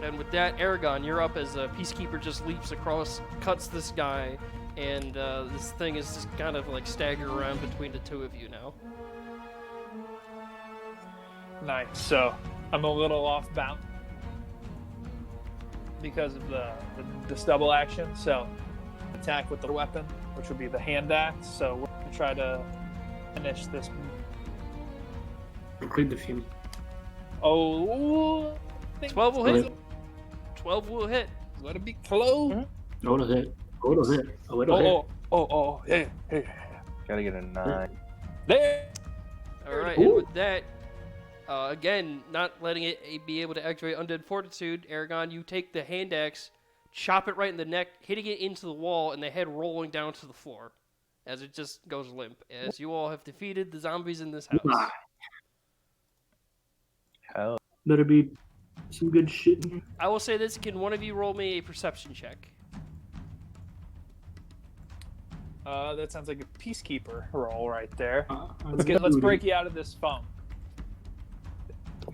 And with that, Aragon, you're up as a Peacekeeper just leaps across, cuts this guy, and this thing is just kind of like staggering around between the two of you now. Nice. So I'm a little off bound because of this double action. So attack with the weapon, which would be the hand axe. So we're going to try to finish this. Complete the few. Oh, 12 will hit. 12 will hit. Let it be close. Mm-hmm. It'll hit. Yeah. Gotta get a 9. There. All right, and with that, again, not letting it be able to activate Undead Fortitude, Aragon, you take the hand axe, chop it right in the neck, hitting it into the wall, and the head rolling down to the floor as it just goes limp, as you all have defeated the zombies in this house. Hell. Better be some good shit in here. I will say this, can one of you roll me a perception check? That sounds like a Peacekeeper roll right there. Let's break you out of this phone.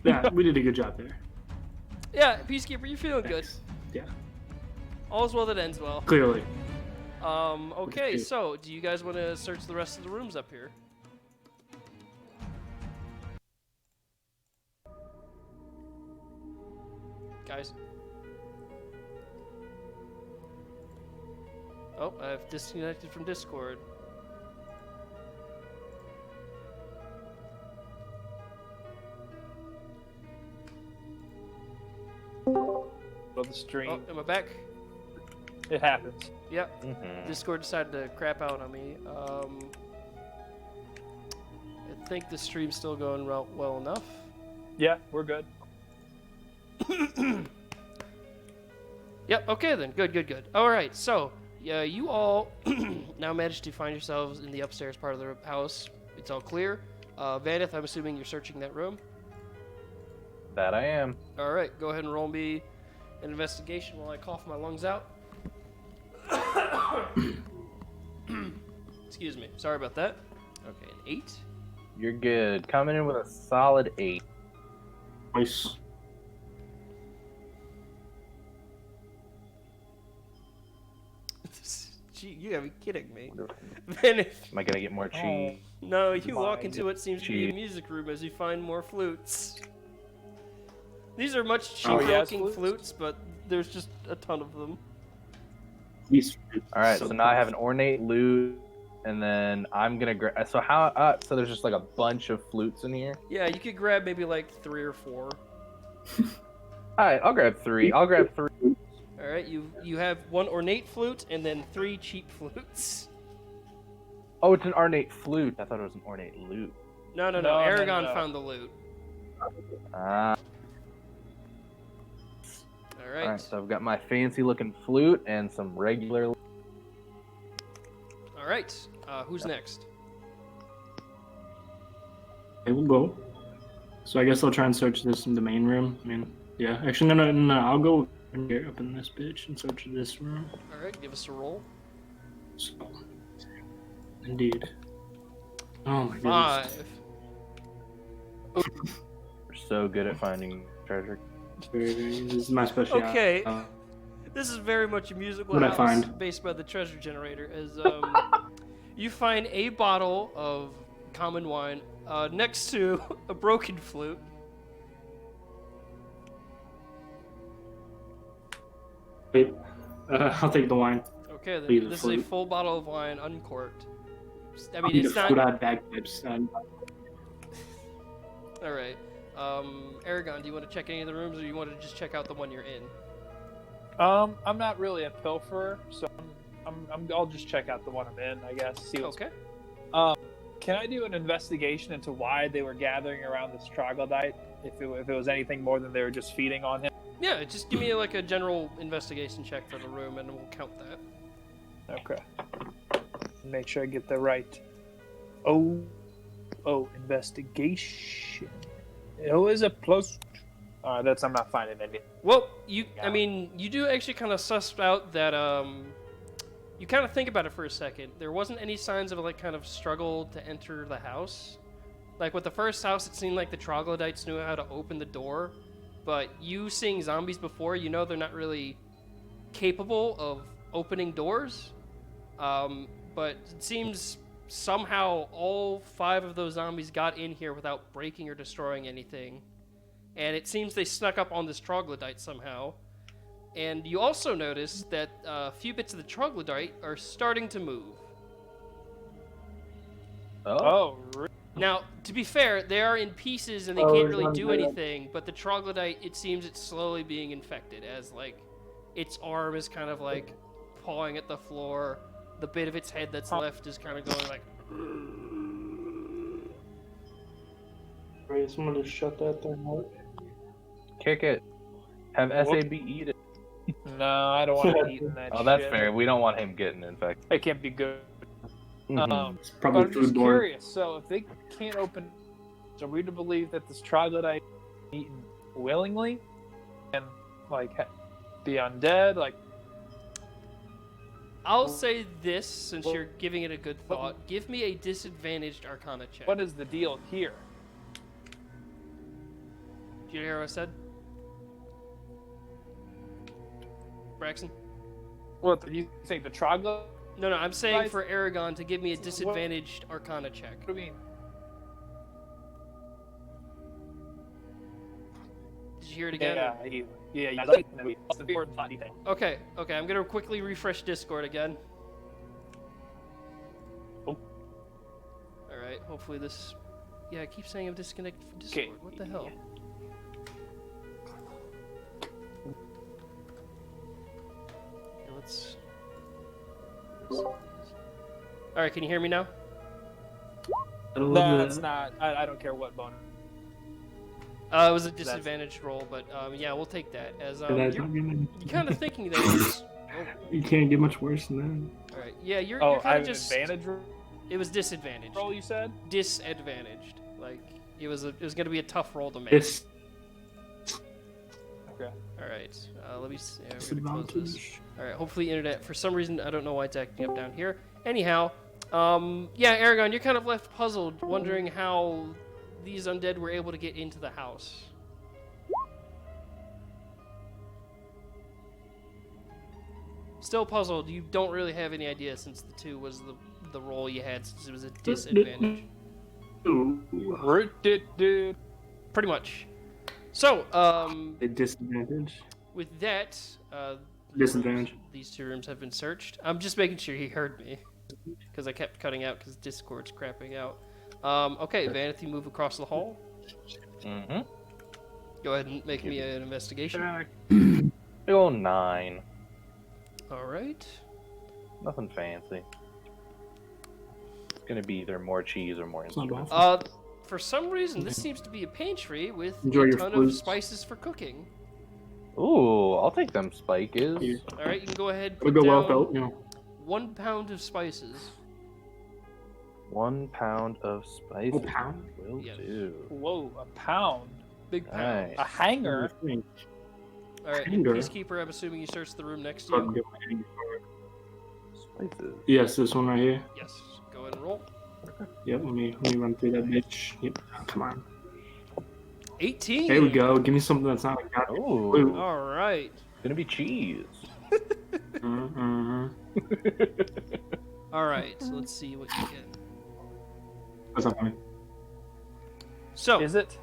Yeah, we did a good job there. Yeah, Peacekeeper, you're feeling good. Yeah. All's well that ends well. Clearly. Okay, so do you guys want to search the rest of the rooms up here? Guys? Oh, I've disconnected from Discord. Of the stream. Oh, am I back? It happens. Yep. Mm-hmm. Discord decided to crap out on me. I think the stream's still going well enough. Yeah, we're good. Yep, okay then. Good. Alright, so, you all now managed to find yourselves in the upstairs part of the house. It's all clear. Vanath, I'm assuming you're searching that room. That I am. Alright, go ahead and roll me an investigation while I cough my lungs out. Excuse me. Sorry about that. Okay, an 8. You're good. Coming in with a solid 8. Nice. Gee, you gotta be kidding me. Vanath. Am I gonna get more cheese? No, you walk into what seems to be a Cheese. music room as you find more flutes. These are much Oh, cheaper yes, looking flutes, but there's just a ton of them. Alright, so now I have an ornate lute, and then I'm gonna grab. So how? So there's just like a bunch of flutes in here. Yeah, you could grab maybe like 3 or 4. Alright, I'll grab 3. I'll grab 3. All right, you have 1 ornate flute and then 3 cheap flutes. Oh, it's an ornate flute. I thought it was an ornate lute. No. No, Aragon no. found the loot. Ah. All right. Alright, so I've got my fancy looking flute and some regular. All right. Who's next? Okay, we'll go. So I guess I'll try and search this in the main room. I mean, yeah. Actually, no. I'll go here up in this bitch and search this room. All right, give us a roll. So, indeed. Oh my goodness. 5. We're so good at finding treasure. This is my specialty. Okay. This is very much a musical What'd I house find? based by the treasure generator. As you find a bottle of common wine next to a broken flute. Wait, I'll take the wine. Okay, Leave then the this is a flute. full bottle of wine, uncorked. I I'll mean, need it's a flute not. out bagpipes. All right. Aragon, do you want to check any of the rooms, or you want to just check out the one you're in? I'm not really a pilferer, so I'll just check out the one I'm in, I guess. See what's... Okay. Can I do an investigation into why they were gathering around this troglodyte? If it was anything more than they were just feeding on him? Yeah, just give me like a general investigation check for the room, and we'll count that. Okay. Make sure I get the right. Oh, investigation. It was a plus. That's I'm not finding anything. Well, I mean, you do actually kind of suss out that you kind of think about it for a second. There wasn't any signs of like kind of struggle to enter the house. Like with the first house, it seemed like the troglodytes knew how to open the door, but you seeing zombies before, you know they're not really capable of opening doors. But it seems somehow all 5 of those zombies got in here without breaking or destroying anything. And it seems they snuck up on this troglodyte somehow. And you also notice that a few bits of the troglodyte are starting to move. Oh, really? Now, to be fair, they are in pieces and they can't really do anything, but the troglodyte, it seems it's slowly being infected as, like, its arm is kind of, like, pawing at the floor. The bit of its head that's left is kind of going, like... Right, someone just shut that thing up. Kick it. Have SAB eat it. No, I don't want to eat that. Oh, that's shit. fair. We don't want him getting infected. It can't be good. It's probably But I'm just foodborne. curious. So if they can't open, are we to believe that this troglodyte is eaten willingly, and like be undead? Like, I'll say this, since you're giving it a good thought. Give me a disadvantaged Arcana check. what is the deal here? Did you hear what I said? Braxton? What do you think? The troglodyte? No, I'm saying for Aragon to give me a disadvantaged Arcana check. What do you mean? Did you hear it again? Yeah. Okay, I'm gonna quickly refresh Discord again. Oh. Alright, hopefully this... Yeah, I keep saying I'm disconnected from Discord. Okay. What the hell? Okay, let's... Alright, can you hear me now? No, it's not. I don't care what bone. It was a disadvantaged roll, but yeah, we'll take that. As you're kind of thinking that it's... You can't get much worse than that. Alright, yeah, you're I kind have of just... an advantage It was disadvantaged. roll, you said? Disadvantaged. Like, it was going to be a tough roll to make. It's Okay. Alright, let me see. Yeah, we're gonna close this. disadvantage. Alright, hopefully internet, for some reason, I don't know why it's acting up down here. Anyhow, yeah, Aragon, you're kind of left puzzled, wondering how these undead were able to get into the house. Still puzzled, you don't really have any idea since the 2 was the roll you had, since it was a disadvantage. Dude. Pretty much. So, A disadvantage. with that, Disadvantage. these 2 rooms have been searched. I'm just making sure he heard me, because I kept cutting out because Discord's crapping out. Okay, Vanath, you move across the hall. Mm-hmm. Go ahead and make me an investigation. Big ol' 9. All right. Nothing fancy. It's gonna be either more cheese or more It's not instruments. bad. For some reason, this seems to be a pantry with Enjoy a your ton of foods. spices for cooking. Ooh, I'll take them spices. Yeah. All right, you can go ahead. It'll Put go well down felt, you know. 1 pound of spices. 1 pound of spices. A pound? Will Yeah. do. Whoa, a pound. Big pound. Nice. A hanger. All right, Hanger. Peacekeeper, I'm assuming you searched the room next to you. Spices. Yes, this one right here. Yes. Go ahead and roll. Yep, let me run through that bitch. Yep, come on. 18. There we go. Give me something that's not like that. Ooh, Ooh. All right. it's gonna be cheese. Mm-hmm. All right. So let's see what you get. That's not funny. So Is it?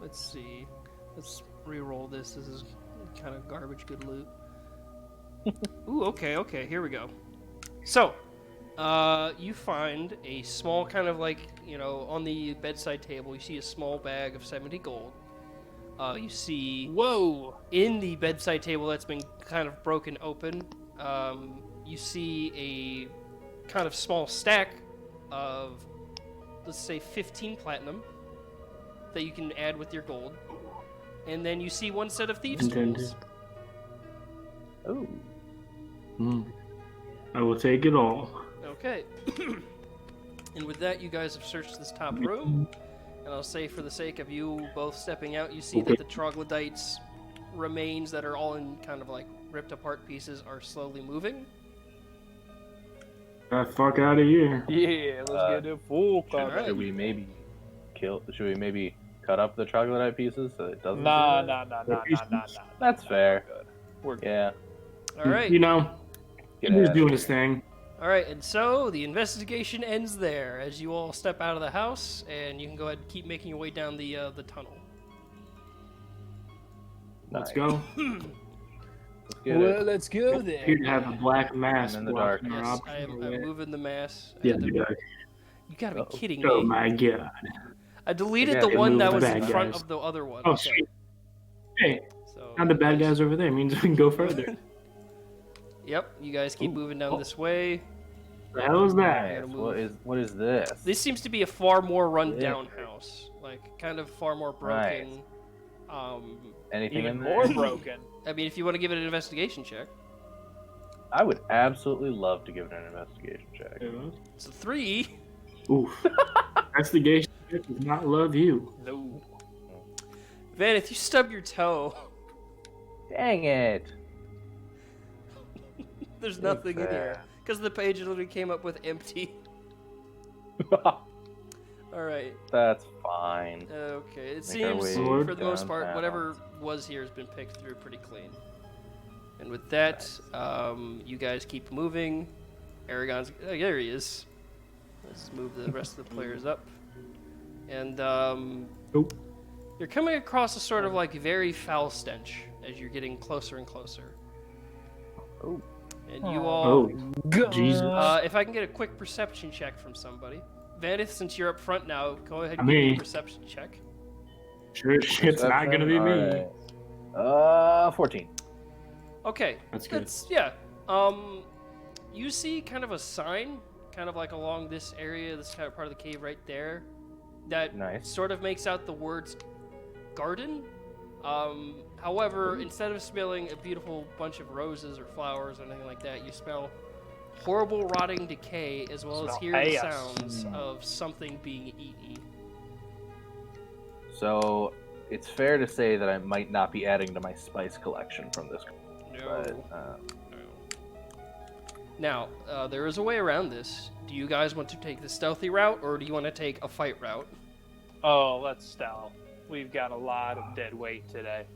let's see. Let's re-roll this. This is kind of garbage good loot. Ooh, okay. Here we go. So, You find a small kind of like, on the bedside table, you see a small bag of 70 gold. You see... Whoa! In the bedside table that's been kind of broken open, you see a kind of small stack of, let's say, 15 platinum that you can add with your gold. And then you see one set of thieves' tools. Oh. I will take it all. Okay. And with that, you guys have searched this top room. And I'll say, for the sake of you both stepping out, you see that the troglodytes' remains that are all in kind of like ripped apart pieces are slowly moving. Get the fuck out of here. Yeah, let's get it full. Alright. Should we maybe cut up the troglodyte pieces so it doesn't? Nah. That's fair. We're good. Yeah. All right. You know, Get he's out. doing his thing. All right, and so the investigation ends there as you all step out of the house, and you can go ahead and keep making your way down the tunnel. Let's Nice. go. Let's get it. Let's go there. Appear to have a black mask in the blocking dark. our Yes, options. I'm moving the mass. Yeah, You gotta be kidding me. Oh my god. I deleted Yeah, the it one that moved was the in bad front guys. of the other one. Oh, Okay, sweet. Hey, so now the bad guys over there means we can go further. Yep, you guys keep moving down this way. The hell is that? gotta Nice. move. What is this? This seems to be a far more run-down house, like kind of far more broken. Anything Even in there? more broken. I mean, if you want to give it an investigation check, I would absolutely love to give it an investigation check. it's a 3. Oof. Investigation does not love you. No. Vanath, you stub your toe. Dang it! There's nothing in here because the page literally came up with empty. All right. That's fine. Okay. It Make our seems, way for the most part, downtown. whatever was here has been picked through pretty clean. And with that, you guys keep moving. Aragon's... Oh, there he is. Let's move the rest of the players up. And Nope. you're coming across a sort of like very foul stench as you're getting closer and closer. Oh. And you all... Oh, Jesus. if I can get a quick perception check from somebody. Vanith, since you're up front now, go ahead and Me. give me a perception check. Sure, it's not gonna be me. Alright. 14. Okay. That's good. Yeah. You see kind of a sign, kind of like along this area, this kind of part of the cave right there, that Nice. sort of makes out the words garden. However, instead of smelling a beautiful bunch of roses or flowers or anything like that, you smell horrible rotting decay as well as Smell hear the chaos. sounds of something being eaten. So it's fair to say that I might not be adding to my spice collection from this. No. But, Now, there is a way around this. Do you guys want to take the stealthy route, or do you want to take a fight route? Oh, let's stealth. We've got a lot of dead weight today.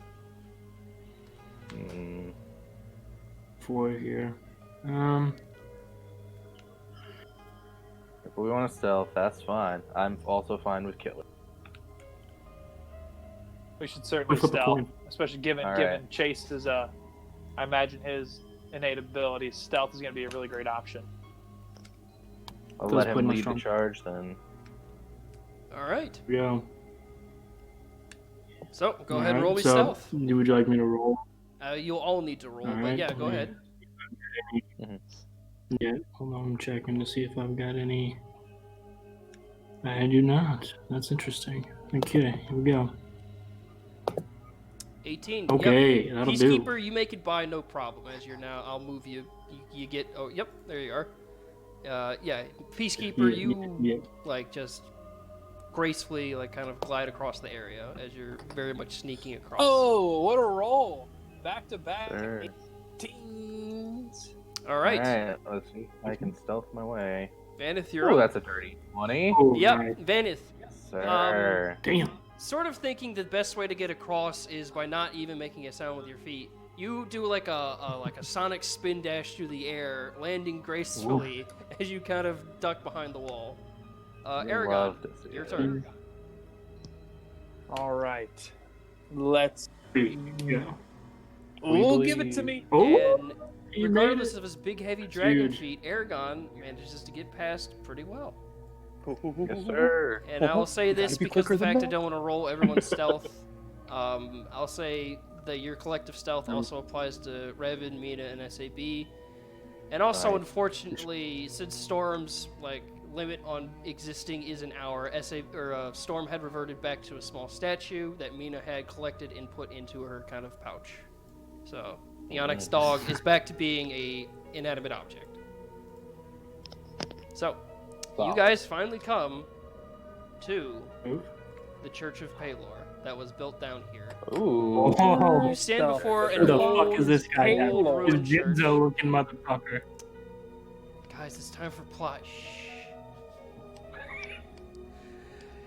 Four here. if we want to stealth, that's fine. I'm also fine with killer. We should certainly Flip a stealth, coin. especially given All given right. Chase's. I imagine his innate abilities. Stealth is going to be a really great option. I'll Those let him put my lead the strong- charge then. All right. Yeah. So, go ahead and Alright, roll me so, stealth. Would you like me to roll? You'll all need to roll, but Alright, yeah, go yeah. ahead. Yeah, hold on, I'm checking to see if I've got any. I do not. That's interesting. Okay, here we go. 18. Okay, Yep. that'll do. Peacekeeper, you make it by no problem. As you're now, I'll move you. You get. Oh, yep. There you are. Yeah. Peacekeeper, you like just gracefully, like kind of glide across the area as you're very much sneaking across. Oh, what a roll! Back to back. Sure. 18s. All right. Alright, let's see if I can stealth my way. Vanith, you're Oh, up. that's a dirty 20. Oh, Yep. right. Vanith. Yes, sir. Damn. Sort of thinking the best way to get across is by not even making a sound with your feet. You do like a sonic spin dash through the air, landing gracefully as you kind of duck behind the wall. Aragon, Love to see your it. turn. All right. Let's. Yeah. Ooh, give it to me. Oh, And You regardless made of his big, heavy dragon Huge. feet, Aragon manages to get past pretty well. Yes, sir. And I will say this Gotta be because of the quicker than fact I that. don't want to roll everyone's stealth. I'll say that your collective stealth also applies to Revan, Mina, and SAB. And also, Right. unfortunately, since Storm's limit on existing is an hour, Storm had reverted back to a small statue that Mina had collected and put into her kind of pouch. So the Onyx dog is back to being a inanimate object. So you guys finally come to the Church of Palor that was built down here. Ooh. Oh, You stand before who an the old, fuck is this guy? old This ruined church. Jinzo looking motherfucker. Guys, it's time for plot. Shh.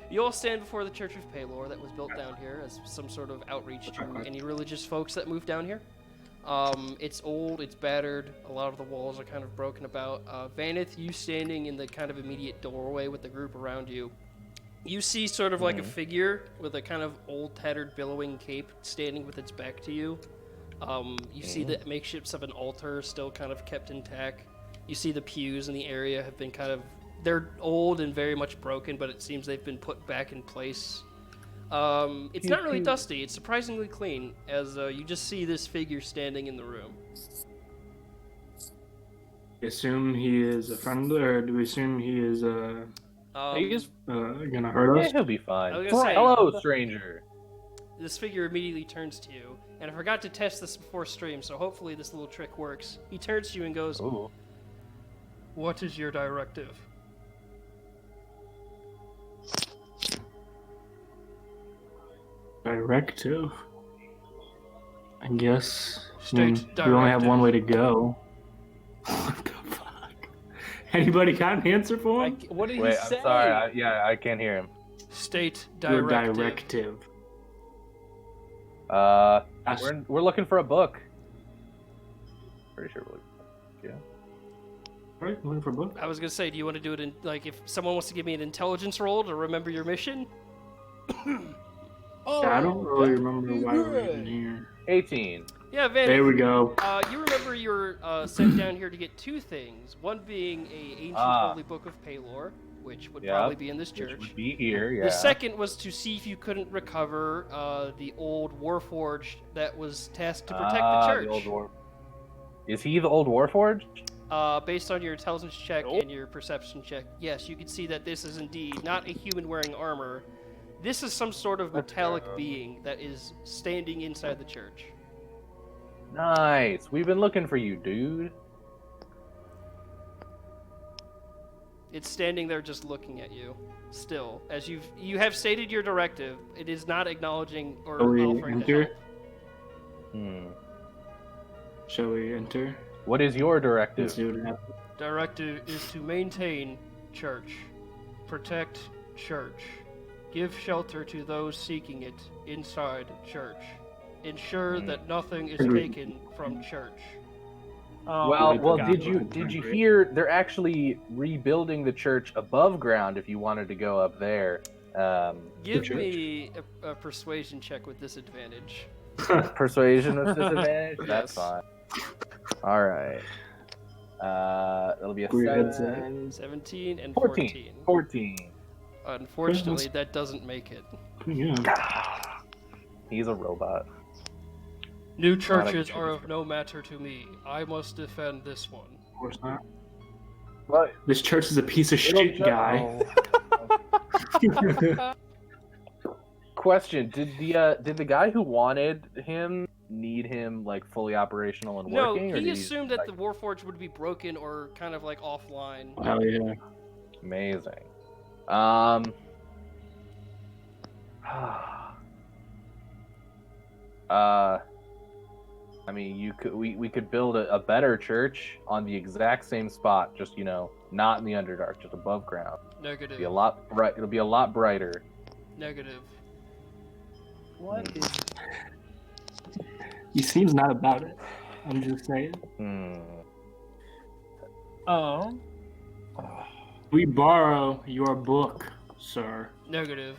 You all stand before the Church of Palor that was built down here as some sort of outreach to any religious folks that moved down here. It's old, it's battered, a lot of the walls are kind of broken about. Vanath, you standing in the kind of immediate doorway with the group around you, you see sort of like a figure with a kind of old, tattered, billowing cape standing with its back to you. You see the makeshifts of an altar still kind of kept intact. You see the pews in the area have been they're old and very much broken, but it seems they've been put back in place. It's not really dusty, it's surprisingly clean, as you just see this figure standing in the room. We assume he is a friend, or do we assume he is He's gonna hurt us? Yeah, he'll be fine. I was gonna say- Hello, stranger. This figure immediately turns to you, and I forgot to test this before stream, so hopefully this little trick works. He turns to you and goes, Ooh. "What is your directive?" Directive. I guess. State we only have directive. one way to go. What the fuck? Anybody got an answer for him? What did Wait, he I'm say? sorry. I can't hear him. State Your directive. directive. That's- We're looking for a book. Pretty sure we're looking. Right, looking for a book. I was gonna say, do you want to do it in, if someone wants to give me an intelligence roll to remember your mission? Oh, Yeah, I don't really that'd remember be why we're good. even here. 18. Yeah, Van. There we go. You remember you were sent down here to get two things. One being a ancient holy book of Palor, which would probably be in this Which church. would be here, yeah. The second was to see if you couldn't recover the old Warforged that was tasked to protect the church. The old war. Is he the old Warforged? Based on your intelligence check and your perception check, yes, you can see that this is indeed not a human wearing armor. This is some sort of metallic being that is standing inside the church. Nice. We've been looking for you, dude. It's standing there just looking at you, still. As you have stated your directive, it is not acknowledging or Shall we offering to enter? help. Shall we enter? What is your Let's directive? see what happens. Directive is to maintain church, protect church, give shelter to those seeking it inside church, ensure that nothing is taken from church. Oh, Well, we well, forgot did you about that. hear? They're actually rebuilding the church above ground. If you wanted to go up there, Give church. me a persuasion check with disadvantage. persuasion with disadvantage. That's Yes. fine. All right. That'll be a Where your head's 7, 17 and 14. 14. Unfortunately, that doesn't make it. Yeah. He's a robot. New Not a churches are church. of no matter to me. I must defend this one. Of course not. What? This church is a piece of shit, guy. Question: Did the guy who wanted him need him like fully operational and No, working? or he did assumed that like, the Warforged would be broken or kind of like offline. Hell yeah. amazing. I mean, we could build a better church on the exact same spot, just not in the Underdark, just above ground. Negative. It'll be a lot brighter. Negative. What is? He seems not about it. I'm just saying. Oh. We borrow your book, sir. Negative.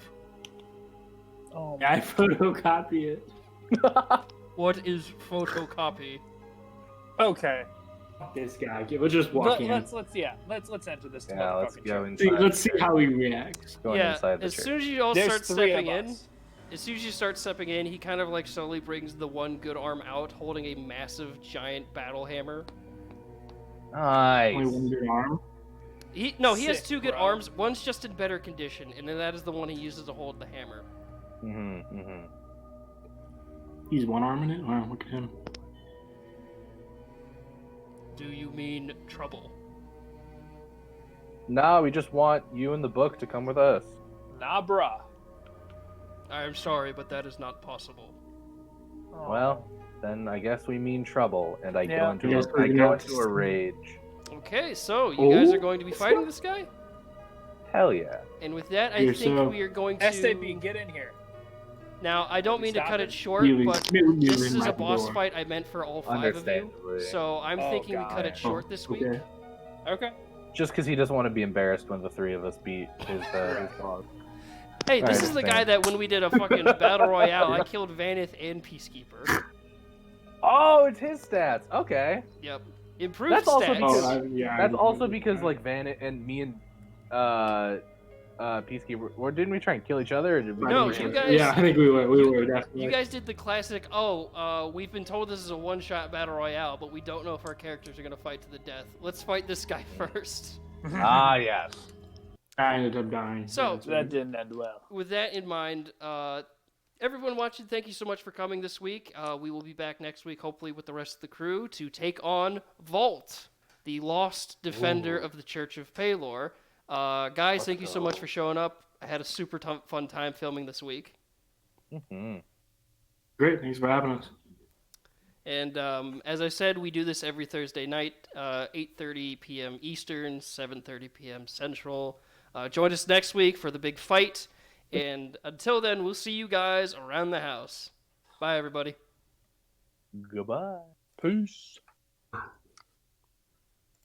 Oh. I photocopy it. What is photocopy? Okay. This guy. We'll just walk in. Let's enter this. Yeah, let's motherfucking go church. inside. Let's see how he reacts. Going Yeah, inside the as church. soon as you all There's start 3 stepping of in, us. as soon as you start stepping in, he kind of like slowly brings the one good arm out, holding a massive giant battle hammer. Nice. Only one good arm. He has Sick, 2 good bro. arms. One's just in better condition, and then that is the one he uses to hold the hammer. He's one arm in it. Wow, look at him. Do you mean trouble? No, we just want you and the book to come with us. Nah, bruh. I am sorry, but that is not possible. Oh. Well, then I guess we mean trouble, and I Yeah. go Yes, into we I know go it's- into a rage. Okay, so you guys Oh. are going to be fighting this guy? Hell yeah. And with that, I Here, think so- we are going to... SAB, get in here. Now, I don't mean to Stop cut it. it short, Really, but really this ring is my a boss door. fight I meant for all 5 of you. Understandably. So I'm Oh, thinking we cut it God. short this week. Okay. Okay. Just because he doesn't want to be embarrassed when the 3 of us beat his dog. Hey, this Alright, is the fair. guy that when we did a fucking battle royale, I killed Vanath and Peacekeeper. Oh, it's his stats. Okay. Yep. Improved That's also stats. because- I That's didn't also know because that. like Van and me and Peacekeeper, or didn't we try and kill each other? Or did we No, do you it? guys- Yeah, I think we were definitely. You guys did the classic, we've been told this is a one-shot battle royale, but we don't know if our characters are going to fight to the death. Let's fight this guy first. Ah, yes. I ended up dying. So- That's That right. didn't end well. With that in mind, everyone watching, thank you so much for coming this week. We will be back next week, hopefully with the rest of the crew, to take on Vault, the lost defender of the Church of Palor. Guys, thank you so much for showing up. I had a super fun time filming this week. Great, thanks for having us. And as I said, we do this every Thursday night, 8:30 p.m. Eastern, 7:30 p.m. Central. Join us next week for the big fight. And until then, we'll see you guys around the house. Bye, everybody. Goodbye. Peace.